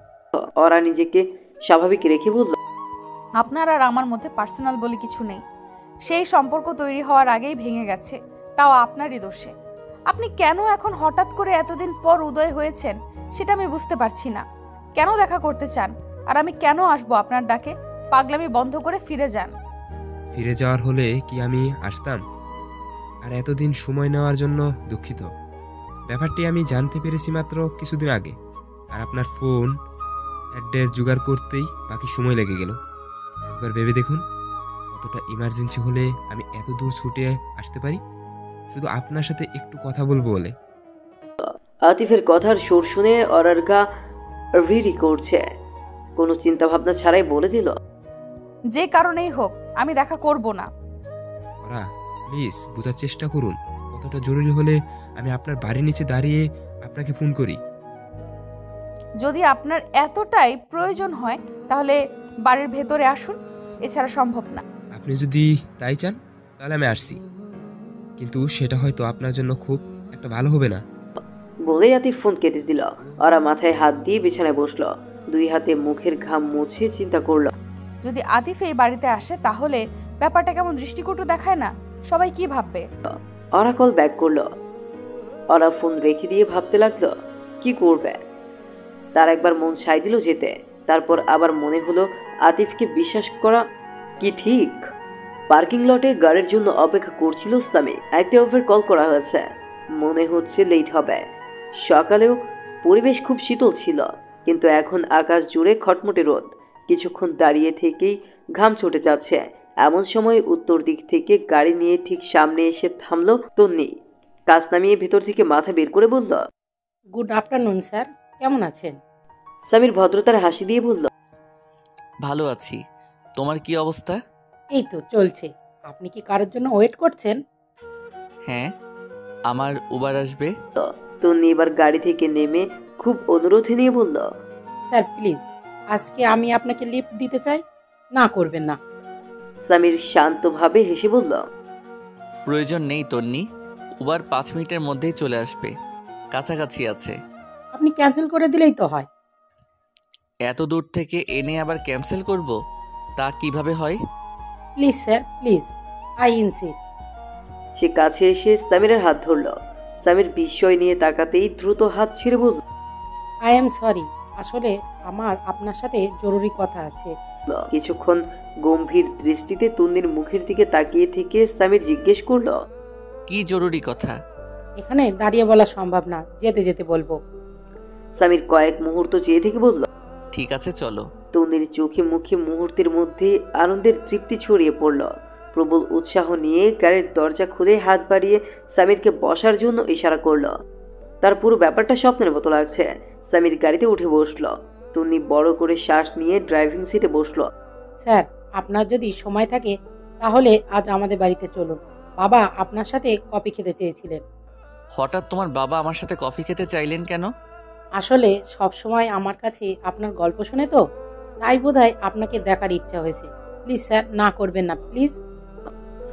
ওরা নিজেকে স্বাভাবিক রেখে বলল, আপনার আর আমার মধ্যে পার্সোনাল বলে কিছু নেই। সেই সম্পর্ক তৈরি হওয়ার আগেই ভেঙে গেছে, তাও আপনারই দোষে। আপনি কেন এখন হঠাৎ করে এতদিন পর উদয় হয়েছেন সেটা আমি বুঝতে পারছি না। কেন দেখা করতে চান, আর আমি কেন আসবো আপনার ডাকে? পাগলামি বন্ধ করে ফিরে যান। ফিরে যাওয়ার হলে কি আমি আসতাম? আর এতদিন সময় নেওয়ার জন্য দুঃখিত। ব্যাপারটি আমি জানতে পেরেছি মাত্র কিছুদিন আগে, আর আপনার ফোন অ্যাড্রেস জোগাড় করতেই বাকি সময় লেগে গেল। একবার ভেবে দেখুন, কতটা ইমার্জেন্সি হলে আমি এত দূর ছুটে আসতে পারি, শুধু আপনার সাথে একটু কথা বলবো বলে। আতিফের কথার সুর শুনে ওরার গা রিরি করছে। কোনো চিন্তা ভাবনা ছাড়াই বলে দিল, যে কারণেই হোক আমি দেখা করব না। ওরা প্লিজ বোঝার চেষ্টা করুন, কতটা জরুরি হলে আমি আপনার বাড়ির নিচে দাঁড়িয়ে আপনাকে ফোন করি। যদি আপনার এতটাই প্রয়োজন হয় তাহলে বাড়ির ভেতরে আসুন, এছাড়া সম্ভব না। আপনি যদি তাই চান তাহলে আমি আসছি, কিন্তু সেটা হয়তো আপনার জন্য খুব একটা ভালো হবে না। বলেই আতিফ ফোন কেটে দিল। ওরা মাথায় হাত দিয়ে বিছানায় বসলো, দুই হাতে মুখের ঘাম মুছে চিন্তা করলো, যদি আতিফ এই বাড়িতে আসে তাহলে ব্যাপারটা কেমন দৃষ্টিকটু দেখায় না? সবাই কি ভাববে? ওরা কল ব্যাক করলো। ওরা ফোন রেখে দিয়ে ভাবতে লাগলো কি করবে। তার একবার মন সায় দিল যেতে, তারপর আবার মনে হলো আতিফকে বিশ্বাস করা কি ঠিক। পার্কিং লটে গাড়ির জন্য অপেক্ষা করছিল সামি। একটা ওভার কল করা হয়েছে, মনে হচ্ছে লেট হবে। সকালেও পরিবেশ খুব শীতল ছিল, কিন্তু এখন আকাশ জুড়ে খটমটে রোদ। কিছুক্ষণ দাঁড়িয়ে থেকেই ঘাম ছুটে যাচ্ছে। এমন সময় উত্তর দিক থেকে গাড়ি নিয়ে ঠিক সামনে এসে থামলো তন্নি। কাজ নামিয়ে ভেতর থেকে মাথা বের করে বলল, গুড আফটারনুন স্যার, কেমন আছেন? সামির ভদ্রতার হাসি দিয়ে বলল, ভালো আছি, তোমার কি অবস্থা? এই তো চলছে। আপনি কি কারোর জন্য ওয়েট করছেন? হ্যাঁ, আমার উবার আসবে। তন্নি এবার গাড়ি থেকে নেমে খুব অনুরোধ নিয়ে বলল, স্যার প্লিজ, আজকে আমি আপনাকে লিফট দিতে চাই, না করবেন না। সামির শান্তভাবে হেসে বলল, প্রয়োজন নেই তন্নি, উবার 5 মিনিটের মধ্যেই চলে আসবে, কাছাকাছি আছে। আপনি ক্যান্সেল করে দিলেই তো হয়। এত দূর থেকে এনে আবার ক্যান্সেল করব, তা কিভাবে হয়? Please sir, please, I insist. সে কাছে এসে সামিরের হাত ধরল। সামির বিস্ময় নিয়ে তাকাতেই দ্রুত হাত ছেড়ে বলল, আই এম সরি, আসলে আমার আপনার সাথে জরুরি কথা আছে। কিছুক্ষণ গম্ভীর দৃষ্টিতে তন্নির মুখের দিকে তাকিয়ে থেকে সামির জিজ্ঞেস করল, কি জরুরি কথা? এখানে দাঁড়িয়ে বলা সম্ভব না, যেতে যেতে বলবো। সামির কয়েক মুহূর্ত চেয়ে থেকে বলল, ঠিক আছে চলো। তন্নির চোখে মুখে মুহূর্তের মধ্যে আনন্দের তৃপ্তি ছড়িয়ে পড়ল। প্রবল উৎসাহ নিয়ে গাড়ির দরজা খুলে হাত বাড়িয়ে সামিরকে বসার জন্য ইশারা করল। তার পুরো ব্যাপারটা স্বপ্নের মতো লাগছে। সামির গাড়িতে উঠে বসলো। তন্নি বড় করে শ্বাস নিয়ে ড্রাইভিং সিটে বসলো। স্যার, আপনার যদি সময় থাকে তাহলে আজ আমাদের বাড়িতে চলুন। বাবা আপনার সাথে কফি খেতে চেয়েছিলেন। হঠাৎ তোমার বাবা আমার সাথে কফি খেতে চাইলেন কেন? আসলে সব সময় আমার কাছে আপনার গল্প শুনে তো, তাই বোধহয় আপনাকে দেখার ইচ্ছা হয়েছে। প্লিজ স্যার, না করবেন না প্লিজ।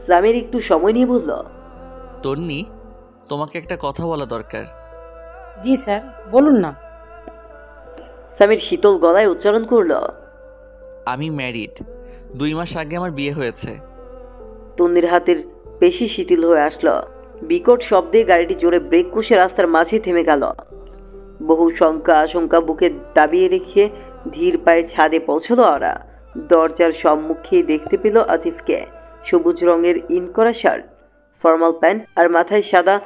সামির একটু সময় নিয়ে বলল, তন্নি, তোমাকে একটা কথা বলা দরকার। জি স্যার, বলুন না। সামির শীতল গলায় উচ্চারণ করল, আমি ম্যারিড, 2 মাস আগে আমার বিয়ে হয়েছে। তন্নির হাতের পেশি শিথিল হয়ে আসলো। বিকট শব্দে গাড়িটি জোরে ব্রেক কষে রাস্তার মাঝে থেমে গেল। বহু শঙ্কা আশঙ্কা বুকে দাবিয়ে রেখে ধীর পায়ে ছাদে পৌঁছলো ওরা। দরজার সম্মুখে দেখতে পেল আতিফকে। সবুজ রঙের ইন করা শার্ট, ফর্মাল প্যান্ট আর মাথায় সাদা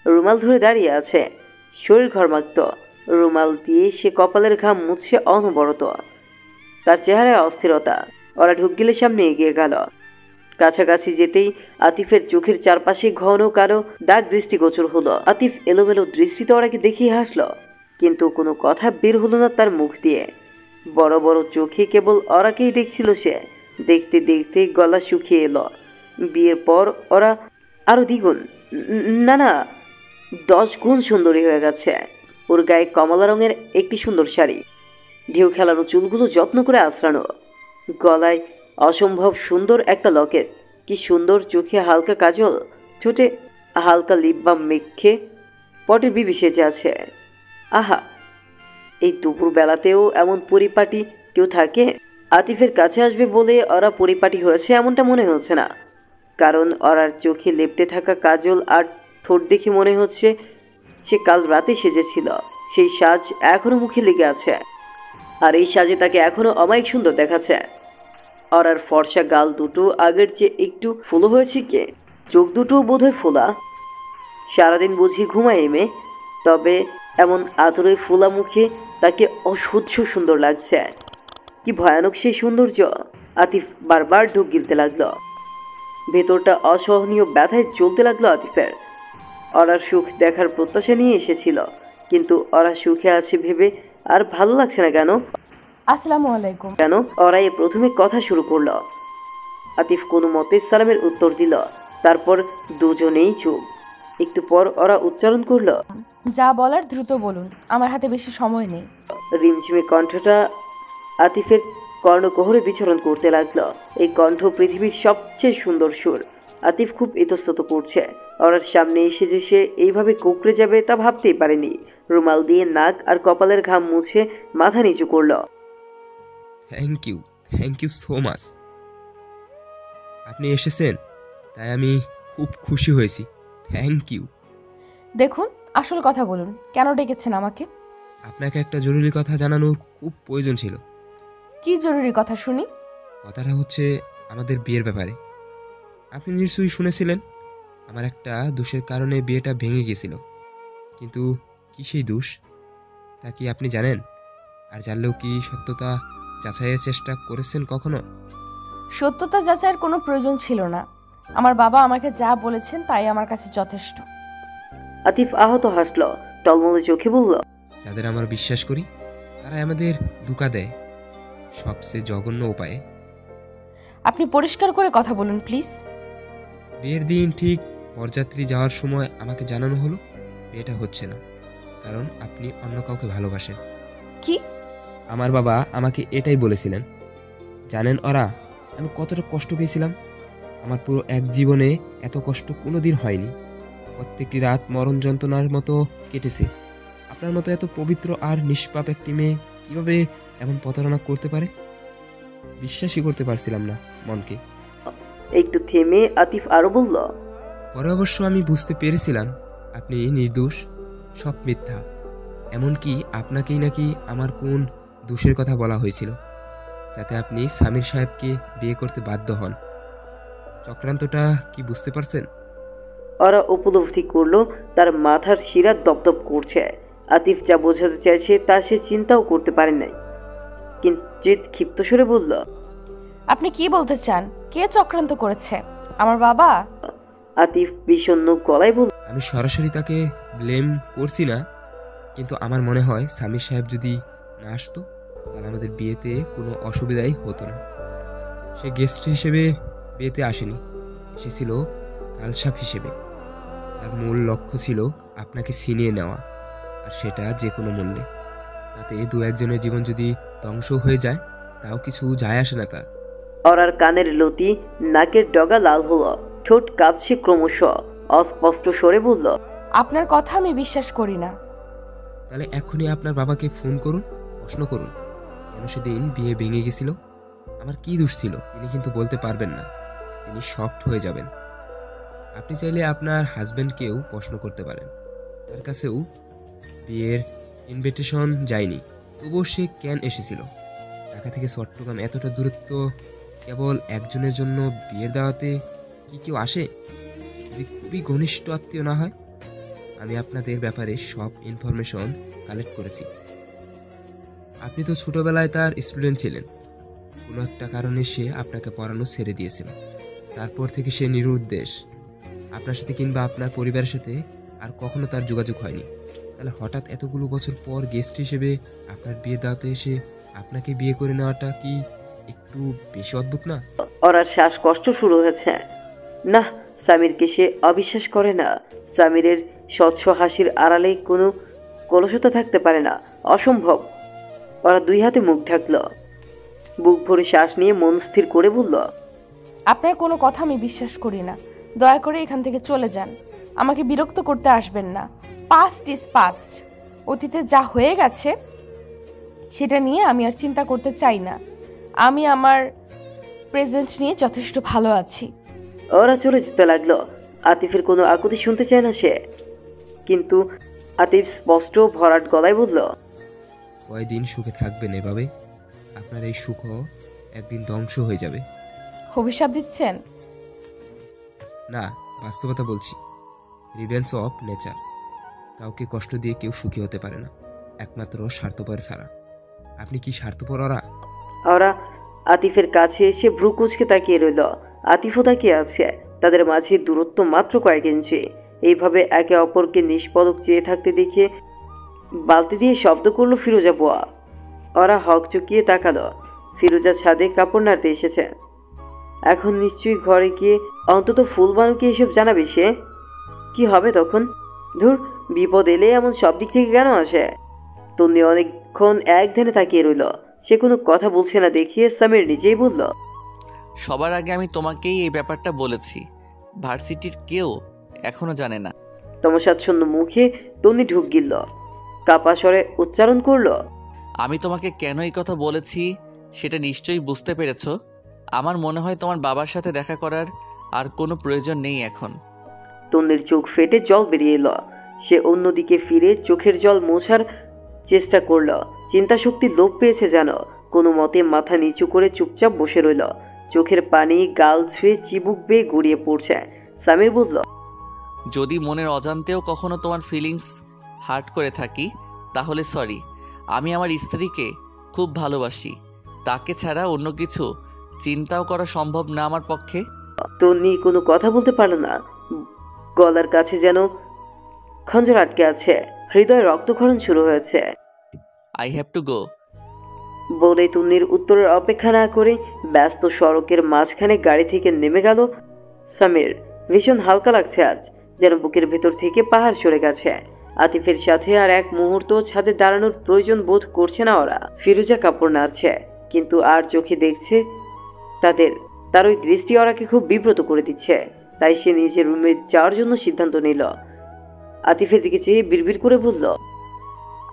রুমাল ধরে দাঁড়িয়ে আছে। শরীর ঘর্মাক্ত, রুমাল দিয়ে সে কপালের ঘাম মুছছে অনবরত। তার চেহারায় অস্থিরতা। ওরা ঢুক গেলে সামনে এগিয়ে গেল। কাছাকাছি যেতেই আতিফের চোখের চারপাশে ঘন কালো দাগ দৃষ্টিগোচর হলো। আতিফ এলোমেলো দৃষ্টিতে ওরাকে দেখিয়ে হাসলো, কিন্তু কোনো কথা বের হলো না তার মুখ দিয়ে। বড় বড় চোখে কেবল ওরাকেই দেখছিল সে। দেখতে দেখতে গলা শুকিয়ে এলো। বিয়ের পর ওরা আরো দ্বিগুণ, না 10 গুণ সুন্দরী হয়ে গেছে। ওর গায়ে কমলা রঙের একটি সুন্দর শাড়ি, ঢেউ খেলানো চুলগুলো যত্ন করে আঁচড়ানো, গলায় অসম্ভব সুন্দর একটা লকেট, কি সুন্দর চোখে হালকা কাজল, ঠোঁটে হালকা লিপ বাম মেখে পটের বিবি সেজে আছে। আহা, এই দুপুর বেলাতেও এমন পরিপাটি কেউ থাকে? আতিফের কাছে আসবে বলে ওরা পরিপাটি হয়েছে এমনটা মনে হচ্ছে না, কারণ ওরার চোখে লেপ্টে থাকা কাজল আর ঠোঁট দেখে মনে হচ্ছে সে কাল রাতে সেজেছিল। সেই সাজ এখনো মুখে লেগে আছে, আর এই সাজে তাকে এখনো অমায়িক সুন্দর দেখাচ্ছে। ওরার ফর্সা গাল দুটো আগের চেয়ে একটু ফুলো হয়েছে, কে চোখ দুটোও বোধহয় ফোলা। সারাদিন বুঝি ঘুমায় এমে, তবে এমন আদরে ফোলা মুখে তাকে অসহ্য সুন্দর লাগছে। কি ভয়ানক সেই সৌন্দর্য! আতিফ বারবার ঢুক গিলতে লাগলো। ভেতরটা অসহনীয় ব্যথায় চলতে লাগলো আতিফের। ওরার সুখ দেখার প্রত্যাশা নিয়ে এসেছিল, কিন্তু ওরা সুখে আছে ভেবে আর ভালো লাগছে না কেন? আসসালামু আলাইকুম। কেন ওরা এ প্রথমে কথা শুরু করলো। আতিফ কোনো মতে সালামের উত্তর দিল, তারপর দুজনেই চুপ। একটু পর ওরা উচ্চারণ করলো, যা বলার দ্রুত বলুন, আমার হাতে বেশি সময় নেই। রিমঝিমে কণ্ঠটা আতিফের কর্ণকোহরে বিচরণ করতে লাগলো। এই কণ্ঠ পৃথিবীর সবচেয়ে সুন্দর সুর। আতিফ খুব ইতস্তত করছে। ওরার সামনে এসে যে সে এইভাবে কুকড়ে যাবে তা ভাবতেই পারেনি। রুমাল দিয়ে নাক আর কপালের ঘাম মুছে মাথা নিচু করলো। Thank you so much. আপনি এসেছেন তাই আমি খুব খুশি হয়েছি। Thank you. দেখুন, আসল কথা বলুন, কেন ডেকেছেন আমাকে? আপনাকে একটা জরুরি কথা জানানোর খুব প্রয়োজন ছিল। কি জরুরি কথা শুনি? কথাটা হচ্ছে আমাদের বিয়ের ব্যাপারে। আপনি নিশ্চয়ই শুনেছিলেন আমার একটা দোষের কারণে বিয়েটা ভেঙে গিয়েছিল, কিন্তু কি সেই দোষ তা কি আপনি জানেন? আর জানলেও কি সত্যতা যাচাইয়ের চেষ্টা করেছেন কখনো? সত্যতা যাচাইয়ের কোনো প্রয়োজন ছিল না। আমার বাবা আমাকে যা বলেছেন তাই আমার কাছে যথেষ্ট। আতিফ আহত হাসলো, টলমলে চোখে বলল, যাদের আমরা বিশ্বাস করি তারা আমাদের ধোঁকা দেয় সবচেয়ে জঘন্য উপায়ে। আপনি পরিষ্কার করে কথা বলুন প্লিজ। বিয়ের দিন ঠিক বরযাত্রী যাওয়ার সময় আমাকে জানানো হলো বিয়েটা হচ্ছে না, কারণ আপনি অন্য কাউকে ভালোবাসেন। কি? আমার বাবা আমাকে এটাই বলেছিলেন। জানেন ওরা আমি কতটা কষ্ট পেয়েছিলাম? আমার পুরো এক জীবনে এত কষ্ট কোনোদিন হয়নি। প্রত্যেকটি রাত মরণ যন্ত্রণার মতো কেটেছে। আপনার মতো এত পবিত্র আর নিষ্পাপ একটি মেয়ে কিভাবে এমন প্রতারণা করতে পারে? বিশ্বাসই করতে পারছিলাম না মনকে। একটু থেমে আতিফ আরো বলল, পরে অবশ্য আমি বুঝতে পেরেছিলাম আপনি নির্দোষ, সব মিথ্যা। এমনকি আপনাকেই নাকি আমার কোন দোষের কথা বলা হয়েছিল যাতে আপনি সামির সাহেবকে বিয়ে করতে বাধ্য হন। চক্রান্তটা কি বুঝতে পারছেন? ওরা উপলব্ধি করলো তার মাথার শিরা দপদপ করছে। আতিফ যা বোঝাতে চাইছে তা সে চিন্তাও করতে পারে নাই। কিঞ্চিৎ ক্ষিপ্ত স্বরে বলল, আপনি কি বলতে চান? কে চক্রান্ত করেছে? আমার বাবা? আতিফ বিষণ্ণ গলায় বলল, আমি সরাসরি তাকে ব্লেম করছি না, কিন্তু আমার মনে হয় সামির সাহেব যদি না আসতো তাহলে আমাদের বিয়েতে কোনো অসুবিধাই হতো না। সে গেস্ট হিসেবে বিয়েতে আসেনি, এসেছিল কালসাপ হিসেবে। তার মূল লক্ষ্য ছিল আপনাকে ছিনিয়ে নেওয়া, আর সেটা যে কোনো মূল্যে। তাতে দু একজনের জীবন যদি ধ্বংস হয়ে যায় তাও কিছু যায় আসে না তার। ওরার কানের লতি, নাকের ডগা লাল হলো, ঠোঁট কাঁপছে ক্রমশ। অস্পষ্ট স্বরে বলল, আপনার কথা আমি বিশ্বাস করি না। তাহলে এক্ষুনি আপনার বাবাকে ফোন করুন, প্রশ্ন করুন কেন সেদিন বিয়ে ভেঙে গেছিল, আমার কি দোষ ছিল। তিনি কিন্তু বলতে পারবেন না, তিনি শকড হয়ে যাবেন। আপনি চাইলে আপনার হাজব্যান্ডকেও প্রশ্ন করতে পারেন, তার কাছেও বিয়ের ইনভিটেশন যায়নি, তবুও সে কেন এসেছিল। ঢাকা থেকে চট্টগ্রাম এতটা দূরত্ব কেবল একজনের জন্য বিয়ের দাওয়াতে কি কেউ আসে? যদি খুবই ঘনিষ্ঠ আত্মীয় না হয়। আমি আপনাদের ব্যাপারে সব ইনফরমেশন কালেক্ট করেছি। আপনি তো ছোটবেলায় তার স্টুডেন্ট ছিলেন, কোনো একটা কারণে সে আপনাকে পড়ানো ছেড়ে দিয়েছিল। তারপর থেকে সে নিরুদ্দেশ, আপনার সাথে কিংবা আপনার পরিবারের সাথে আর কখনো তার যোগাযোগ হয়নি। তাহলে হঠাৎ এতগুলো বছর পর গেস্ট হিসেবে আপনার বিয়ে দাওয়াতে এসে আপনাকে বিয়ে করে নেওয়াটা কি একটু বেশি অদ্ভুত না? ওরার শ্বাসকষ্ট শুরু হয়েছে। না, সামিরকে সে অবিশ্বাস করে না। সামিরের স্বচ্ছ হাসির আড়ালে কোনো কলুষতা থাকতে পারে না, অসম্ভব। ওরা দুই হাতে মুখ ঢাকল, বুক ভরে শ্বাস নিয়ে মন স্থির করে বলল, আপনার কোনো কথা আমি বিশ্বাস করি না। দয়া করে এখান থেকে চলে যান। আমাকে বিরক্ত করতে আসবেন না। Past is past. অতীতে যা হয়ে গেছে সেটা নিয়ে আমি আর চিন্তা করতে চাই না। আমি আমার প্রেজেন্ট নিয়ে যথেষ্ট ভালো আছি। ওরা চলে যেতে লাগলো। আতিফের কোনো আকুতি শুনতে চায় না সে, কিন্তু আতিফ স্পষ্ট ভরাট গলায় বলল, কয়দিন সুখে থাকবেন এভাবে? আপনার এই সুখ একদিন ধ্বংস হয়ে যাবে। অভিশাপ দিচ্ছেন? না, বাস্তবতা বলছি। Revenge of nature. কাউকে কষ্ট দিয়ে কেউ সুখী হতে পারে না, একমাত্র স্বার্থপর ছাড়া। আপনি কি স্বার্থপর? ওরা আতিফের কাছে এসে ভ্রু কুঁচকে তাকিয়ে রইল। আতিফও তাকিয়ে আছে। তাদের মাঝে দূরত্ব মাত্র কয়েক ইঞ্চি। এইভাবে একে অপরকে নিষ্পদক চেয়ে থাকতে দেখে বালতি দিয়ে শব্দ করলো ফিরোজা বুয়া। ওরা হক চুকিয়ে তাকালো। ফিরোজা ছাদে কাপড় নাড়তে এসেছে। এখন নিশ্চয়ই ঘরে গিয়ে অন্তত ফুলবানুকে এসব জানাবে সে। কি হবে তখন? ধুর, বিপদ এলে এমন সব দিক থেকে কেন আসে? তন্নি অনেকক্ষণ এক ধ্যানে তাকিয়ে রইল। সে কোনো কথা বলছে না দেখিয়ে সামির নিজেই বলল, সবার আগে আমি তোমাকেই এই ব্যাপারটা বলেছি। ভার্সিটির কেউ এখনো জানে না। তমসাচ্ছন্ন মুখে তন্নি ঢুক গিলল। কাপা স্বরে উচ্চারণ করলো, আমি তোমাকে কেন এই কথা বলেছি সেটা নিশ্চয়ই বুঝতে পেরেছ। আমার মনে হয় তোমার বাবার সাথে দেখা করার আর কোনো প্রয়োজন নেই এখন। তন্নির চোখ ফেটে জল বেরিয়ে এলো। সে অন্যদিকে ফিরে চোখের জল মোছার চেষ্টা করল। চিন্তা শক্তি লোপ পেয়েছে যেন। কোনো মতে মাথা নিচু করে চুপচাপ বসে রইল। চোখের পানি গাল ছুঁয়ে চিবুক বেয়ে গড়িয়ে পড়ছে। সামির বলল, যদি মনের অজান্তেও কখনো তোমার ফিলিংস হার্ট করে থাকি তাহলে সরি। আমি আমার স্ত্রীকে খুব ভালোবাসি। তাকে ছাড়া অন্য কিছু চিন্তাও করা সম্ভব না আমার পক্ষে। তন্নি কোনো কথা বলতে পারল না। গলার কাছে যেন খঞ্জর আটকে আছে। হৃদয় রক্তক্ষরণ শুরু হয়েছে। আই হ্যাভ টু গো বলে তন্নির উত্তরের অপেক্ষা না করে ব্যস্ত সড়কের মাঝখানে গাড়ি থেকে নেমে গেল সামির। ভীষণ হালকা লাগছে আজ, যেন বুকের ভেতর থেকে পাহাড় সরে গেছে। আতিফের সাথে আর এক মুহূর্ত ছাদে দাঁড়ানোর প্রয়োজন বোধ করছে না ওরা। ফিরোজা কাপড় নাড়ছে, কিন্তু আর চোখে দেখছে তার ওই দৃষ্টি ওরাকে খুব বিব্রত করে দিচ্ছে। তাই সে নিজের রুমে যাওয়ার জন্য সিদ্ধান্ত নিল। আতিফের দিকে চেয়ে বিড়বিড় করে বলল,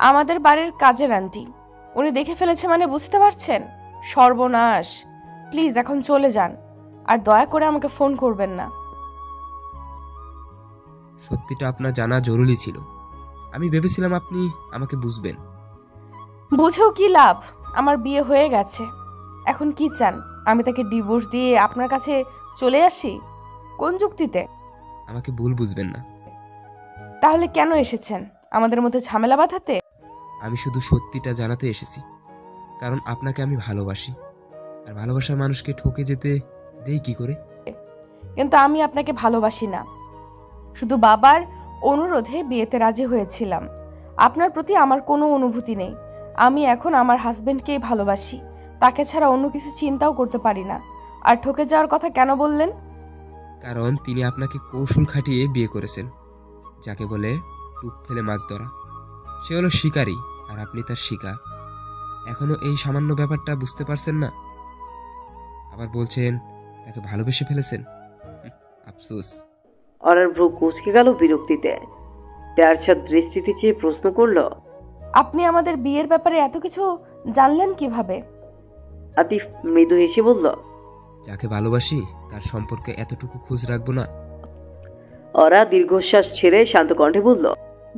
আমাদের বাড়ির কাজের আন্টি, উনি দেখে ফেলেছে মানে বুঝতে পারছেন? সর্বনাশ। প্লিজ এখন চলে যান, আর দয়া করে আমাকে ফোন করবেন না। সত্যিটা আপনার জানা জরুরি ছিল। আমি ভেবেছিলাম আপনি আমাকে বুঝবেন। বুঝেও কি লাভ? আমার বিয়ে হয়ে গেছে। এখন কি চান? আমি তাকে ডিভোর্স দিয়ে আপনার কাছে চলে আসি? কোন যুক্তিতে? আমাকে ভুল বুঝবেন না। তাহলে কেন এসেছেন? আমাদের মধ্যে ঝামেলা বাঁধাতে? আমি শুধু সত্যিটা জানাতে এসেছি, কারণ আপনাকে আমি ভালোবাসি। আর ভালোবাসার মানুষকে ঠকে যেতে দেই কি করে? কিন্তু আমি আপনাকে ভালোবাসি না। শুধু বাবার অনুরোধে বিয়েতে রাজি হয়েছিলাম। আপনার প্রতি আমার কোনো অনুভূতি নেই। আমি এখন আমার হাজবেন্ডকেই ভালোবাসি। তাকে ছাড়া অন্য কিছু চিন্তাও করতে পারি না। আর ঠকে যাওয়ার কথা কেন বললেন? কারণ তিনি আপনাকে কৌশল খাটিয়ে বিয়ে করেছেন, যাকে বলে টুপ ফেলে মাছ ধরা। সে হলো শিকারী, আর আপনি তার শিকার। এখনো এই সামান্য ব্যাপারটা বুঝতে পারছেন না? আবার বলছেন তাকে ভালোবেসে ফেলেছেন। আফসোস। অরার ভ্রু কুঁচকে গেল বিরক্তিতে। তেয়ারছাদ দৃষ্টিতে চেয়ে প্রশ্ন করল, আপনি আমাদের বিয়ের ব্যাপারে এত কিছু জানলেন কিভাবে? আতিফ মৃদু হেসে বলল, যাকে ভালোবাসি তার সম্পর্কে এতটুকু খোঁজ রাখবো না? অরা দীর্ঘশ্বাস ছেড়ে শান্ত কণ্ঠে বলল,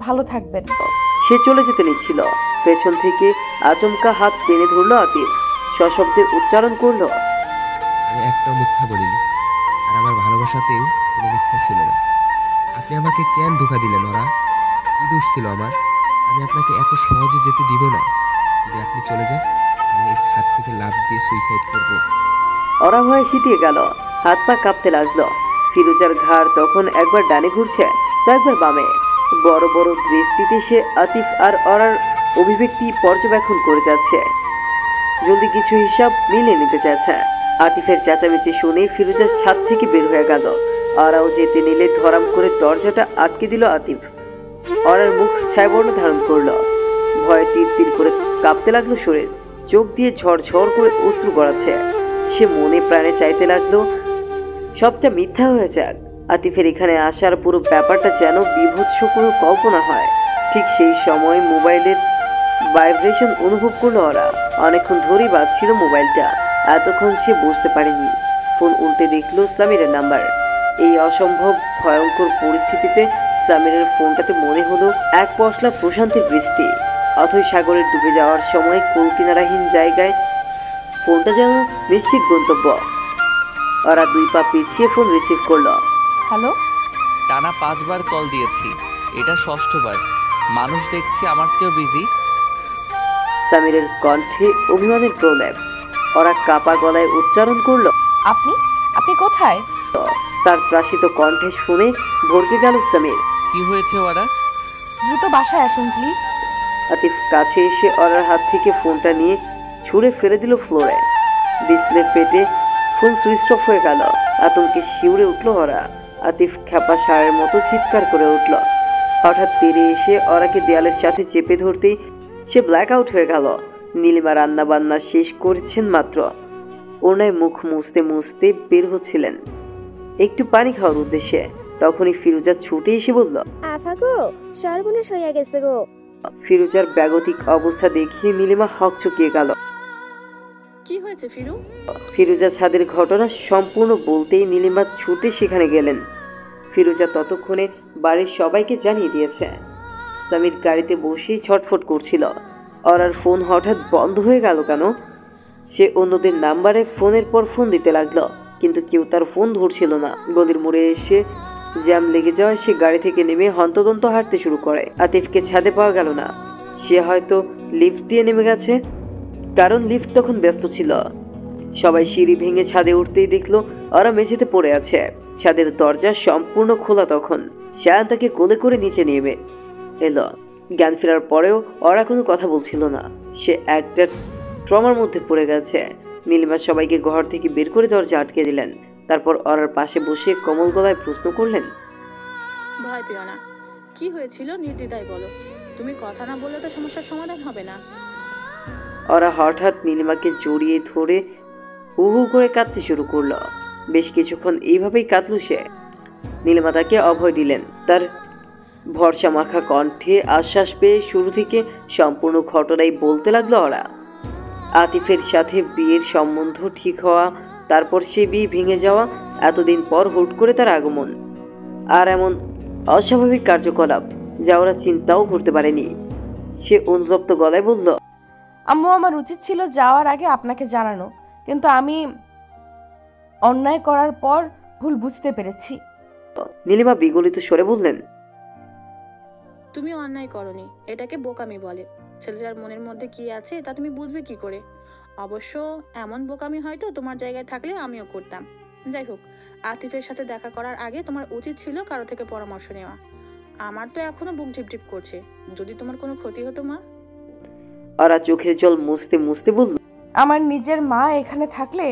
ভালো থাকবেন। সে চলে যেতে নিচ্ছিল। পেছন থেকে আচমকা হাত টেনে ধরল আতিফ। সশব্দে উচ্চারণ করল, আমি একটাও মিথ্যা বলিনি, আর আমার ভালোবাসাতেও কোনো মিথ্যা ছিল না। আপনি আমাকে কেন ধোঁকা দিলেন? ওরা কি দোষ ছিল আমার? আমি আপনাকে এত সহজে যেতে দিব না। যদি আপনি চলে যান তাহলে এই ছাদ থেকে লাফ দিয়ে সুইসাইড করব। ওরা ভয়ে শীতিয়ে গেল। হাত পা কাঁপতে লাগলো। ফিরোজার ঘাড় তখন একবার ডানে ঘুরছে তো একবার বামে। বড় বড় দৃষ্টিতে সে আতিফ আর অরার অভিব্যক্তি পর্যবেক্ষণ করে যাচ্ছে। জলদি কিছু হিসাব মিলিয়ে নিতে চাইছে। আতিফের চেঁচামেচি শুনে ফিরোজার ছাদ থেকে বের হয়ে গেল। ওরাও যেতে নিলে ধরাম করে দরজাটা আটকে দিল আতিফ। অরার মুখ ছায়াবর্ণ ধারণ করলো। ভয়ে তীর তীর করে কাঁপতে লাগলো শরীর। চোখ দিয়ে ঝরঝর করে অশ্রু গড়াচ্ছে। সে মনে প্রাণে চাইতে লাগলো সবটা মিথ্যা হয়ে যাক, আতিফের এখানে আসার পুরো ব্যাপারটা যেন বিভৎস কোনো কল্পনা হয়। ঠিক সেই সময় মোবাইলের ভাইব্রেশন অনুভব করলো ওরা। অনেকক্ষণ ধরেই বাজছিল মোবাইলটা, এতক্ষণ সে বুঝতে পারেনি। ফোন উল্টে দেখলো সামিরের নাম্বার। এই অসম্ভব ভয়ঙ্কর পরিস্থিতিতে সামিরের ফোনটাতে মনে হলো এক পশলা প্রশান্তির বৃষ্টি। অথই সাগরে ডুবে যাওয়ার সময় কুলকিনারাহীন জায়গায় ফোনটা যেন নিশ্চিত গন্তব্য। ওরা 2 পা পিছিয়ে ফোন রিসিভ করলো। হ্যালো, টানা 5 বার কল দিয়েছি, এটা 6বার। মানুষ দেখছি আমার চেয়েও বিজি। সামিরের কণ্ঠে অভিমানের প্রলেপ। ওরা কাপা গলায় উচ্চারণ করলো, আপনি আপনি কোথায়? তার ত্রাসিত কণ্ঠে শুনে ভরকে গেল সামির। কি হয়েছে ওরা? দ্রুত বাসায় আসুন প্লিজ। আতিফ কাছে এসে ওরার হাত থেকে ফোনটা নিয়ে ছুঁড়ে ফেলে দিল ফ্লোরে। ডিসপ্লে ফেটে ফোন সুইচ অফ হয়ে গেল। আতঙ্কে শিউরে উঠলো ওরা। আতিফ খ্যাপা ষাঁড়ের মতো চিৎকার করে উঠল। হঠাৎ তেড়ে এসে ওরাকে দেয়ালের সাথে চেপে ধরতেই সে ব্ল্যাক আউট হয়ে গেল। নীলিমা রান্না বান্না শেষ করেছেন মাত্র, ওনায় মুখ মুছতে মুছতে বের হচ্ছিলেন একটু পানি খাওয়ার উদ্দেশ্যে। তখনই ফিরোজা ছুটে এসে বলল, সর্বনাশ হইয়া গেছে গো। ফিরোজার ব্যাগতিক অবস্থা দেখে নীলিমা হকচকিয়ে গেল। কি হয়েছে ফিরু? ফিরোজা ছাদের ঘটনা সম্পূর্ণ বলতেই নীলিমা ছুটে সেখানে গেলেন। ফিরোজা ততক্ষণে বাড়ির সবাইকে জানিয়ে দিয়েছে। সামির গাড়িতে বসেই ছটফট করছিল। ওর ফোন হঠাৎ বন্ধ হয়ে গেল কেন? সে অন্যদের নাম্বারে ফোনের পর ফোন দিতে লাগলো, কিন্তু কেউ তার ফোন ধরছিল না। গলির মোড়ে এসে জ্যাম লেগে যাওয়ায় সে গাড়ি থেকে নেমে হন্তদন্ত হাঁটতে শুরু করে। আতিফকে ছাদে পাওয়া গেল না। সে হয়তো লিফট দিয়ে নেমে গেছে, কারণ লিফট তখন ব্যস্ত ছিল। সবাই সিঁড়ি ভেঙে ছাদে উঠতেই দেখলো ওরা মেঝেতে পড়ে আছে। ছাদের দরজা সম্পূর্ণ খোলা। তখন শায়ান তাকে কোলে করে নিচে নেমে এলো। জ্ঞান ফেরার পরেও ওরা কোনো কথা বলছিল না। সে একটা ট্রমার মধ্যে পড়ে গেছে। নীলিমা সবাইকে ঘর থেকে বের করে দরজা আটকে দিলেন। তারপর ওরার পাশে বসে কোমল গলায় প্রশ্ন করলেন, ভয় পেও না, কি হয়েছিল নির্দ্বিধায় বলো। তুমি কথা না বললে তো সমস্যার সমাধান হবে না। ওরা হঠাৎ নীলিমাকে জড়িয়ে ধরে হু হু করে কাঁদতে শুরু করলো। বেশ কিছুক্ষণ এইভাবেই কাঁদল সে। নীলিমা তাকে অভয় দিলেন। তার ভরসা মাখা কণ্ঠে আশ্বাস পেয়ে শুরু থেকে সম্পূর্ণ ঘটনাই বলতে লাগলো ওরা। আতিফের সাথে বিয়ের সম্বন্ধ ঠিক হওয়া, তারপর সে বিয়ে ভেঙে যাওয়া, এতদিন পর হুট করে তার আগমন, আর এমন অস্বাভাবিক কার্যকলাপ যা ওরা চিন্তাও করতে পারেনি। সে অনুতপ্ত গলায় বলল, আম্মু, আমার উচিত ছিল যাওয়ার আগে আপনাকে জানানো, কিন্তু আমি অন্যায় করার পর ভুল বুঝতে পেরেছি। নীলিমা বিগলিত স্বরে বললেন, তুমি অন্যায় করনি, এটাকে বোকামি বলে। ছেলেটার মনের মধ্যে কি আছে তা তুমি বুঝবে কি করে? অবশ্য এমন বোকামি হয়তো তোমার জায়গায় থাকলে আমিও করতাম। যাই হোক, আতিফের সাথে দেখা করার আগে তোমার উচিত ছিল কারো থেকে পরামর্শ নেওয়া। আমার তো এখনো বুক ঢিপঢিপ করছে, যদি তোমার কোনো ক্ষতি হতো মা। ওরা চোখের জল মুছতে মুছতে বলল, আমার নিজের মা এখানে থাকলে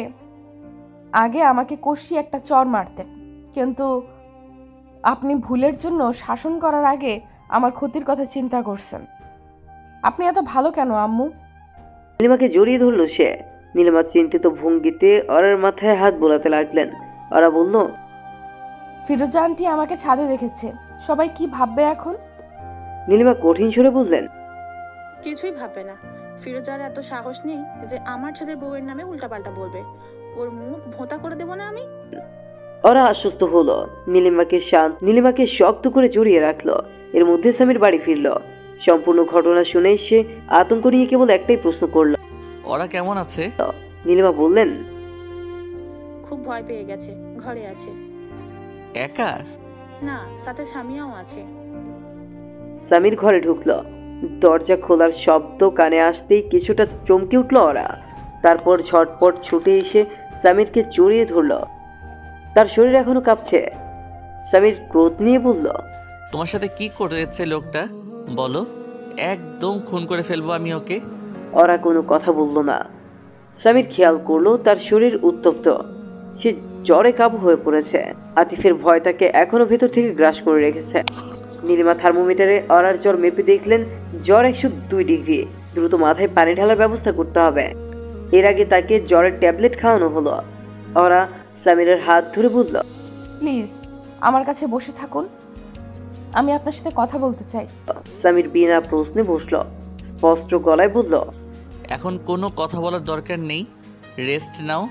আগে আমাকে কষিয়ে একটা চর মারতেন, কিন্তু আপনি ভুলের জন্য শাসন করার আগে আমার ক্ষতির কথা চিন্তা করছেন। আপনি এত ভালো কেন আম্মু? নীলিমাকে জড়িয়ে ধরল সে। নীলিমা চিন্তিত ভঙ্গিতে ওরার মাথায় হাত বোলাতে লাগলেন। ওরা বলল, ফিরোজা আন্টি আমাকে ছাদে দেখেছে, সবাই কি ভাববে এখন? নীলিমা কঠিন সুরে বললেন, কিছুই ভাববে না। ফিরোজার এত সাহস নেই যে আমার ছেলের বউয়ের নামে উল্টাপাল্টা বলবে। ওর মুখ ভোঁতা করে দেবো না আমি। ওরা আশ্বস্ত হলো। নীলিমাকে শক্ত করে জড়িয়ে রাখলো। এর মধ্যে সামির বাড়ি ফিরল। সম্পূর্ণ ঘটনা শুনে সে আতঙ্ক নিয়ে কেবল একটাই প্রশ্ন করল, ওরা কেমন আছে? নীলিমা বললেন, খুব ভয় পেয়ে গেছে, ঘরে আছে। একা? না, সাথে স্বামীও আছে। সামির ঘরে ঢুকলো। দরজা খোলার শব্দ কানে আসতেই কিছুটা চমকে উঠল ওরা। তারপর ঝটপট ছুটে এসে সামিরকে জড়িয়ে ধরল। তার শরীর এখনো কাঁপছে। সামির ক্রোধ নিয়ে বলল, তোমার সাথে কি করেছে লোকটা বলো, একদম খুন করে ফেলবো আমি ওকে। ওরা কোনো কথা বলল না। সামির খেয়াল করলো তার শরীর উত্তপ্ত, সে জ্বরে কাবু হয়ে পড়েছে। আতিফের ভয় তাকে এখনো ভেতর থেকে গ্রাস করে রেখেছে। নীলিমা থার্মোমিটারে ওরার জ্বর মেপে দেখলেন জ্বর 102 ডিগ্রি। দ্রুত মাথায় পানি ঢালার ব্যবস্থা করতে হবে। এর আগে তাকে জ্বরের ট্যাবলেট খাওয়ানো হলো। ওরা সামিরের হাত ধরে বলল, প্লিজ আমার কাছে বসে থাকুন, আমি আপনার সাথে কথা বলতে চাই। সামির বিনা প্রশ্নে বসলো, স্পষ্ট গলায় বলল, এখন কোনো কথা বলার দরকার নেই, রেস্ট নাও।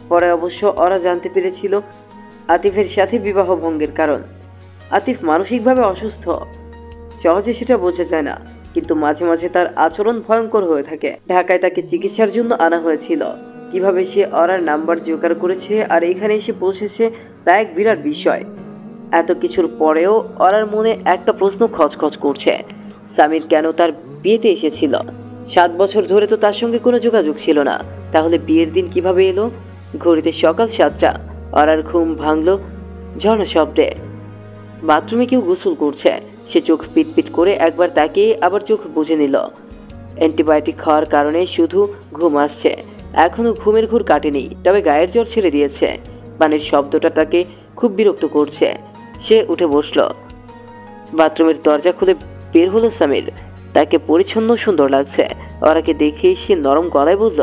পরে অবশ্য ওরা জানতে পেরেছিল আতিফের সাথে বিবাহ ভঙ্গের কারণ। আতিফ মানসিকভাবে অসুস্থ, সহজে সেটা বোঝা যায় না, কিন্তু মাঝে মাঝে তার আচরণ ভয়ঙ্কর হয়ে থাকে। ঢাকায় তাকে চিকিৎসার জন্য আনা হয়েছিল। কিভাবে সে ওরার নাম্বার জোগাড় করেছে আর এখানে এসে পৌঁছেছে তা এক বিরাট বিষয়। এত কিছুর পরেও ওরার মনে একটা প্রশ্ন খচখচ করছে, সামির কেন তার বিয়েতে এসেছিল? 7 বছর ধরে তো তার সঙ্গে কোনো যোগাযোগ ছিল না, তাহলে বিয়ের দিন কিভাবে এলো? ঘড়িতে সকাল 7টা। ওরার ঘুম ভাঙলো ঝর্ণা শব্দে। বাথরুমে কেউ গোসল করছে। সে চোখ পিটপিট করে একবার তাকিয়ে আবার চোখ বুজে নিল। অ্যান্টিবায়োটিক খাওয়ার কারণে শুধু ঘুম আসছে, এখনো ঘুমের ঘোর কাটেনি, তবে গায়ের জ্বর ছেড়ে দিয়েছে। পানির শব্দটা তাকে খুব বিরক্ত করছে। সে উঠে বসলো। বাথরুমের দরজা খুলে বের হলো সামির। তাকে পরিচ্ছন্ন সুন্দর লাগছে। ওরাকে দেখে সে নরম গলায় বলল,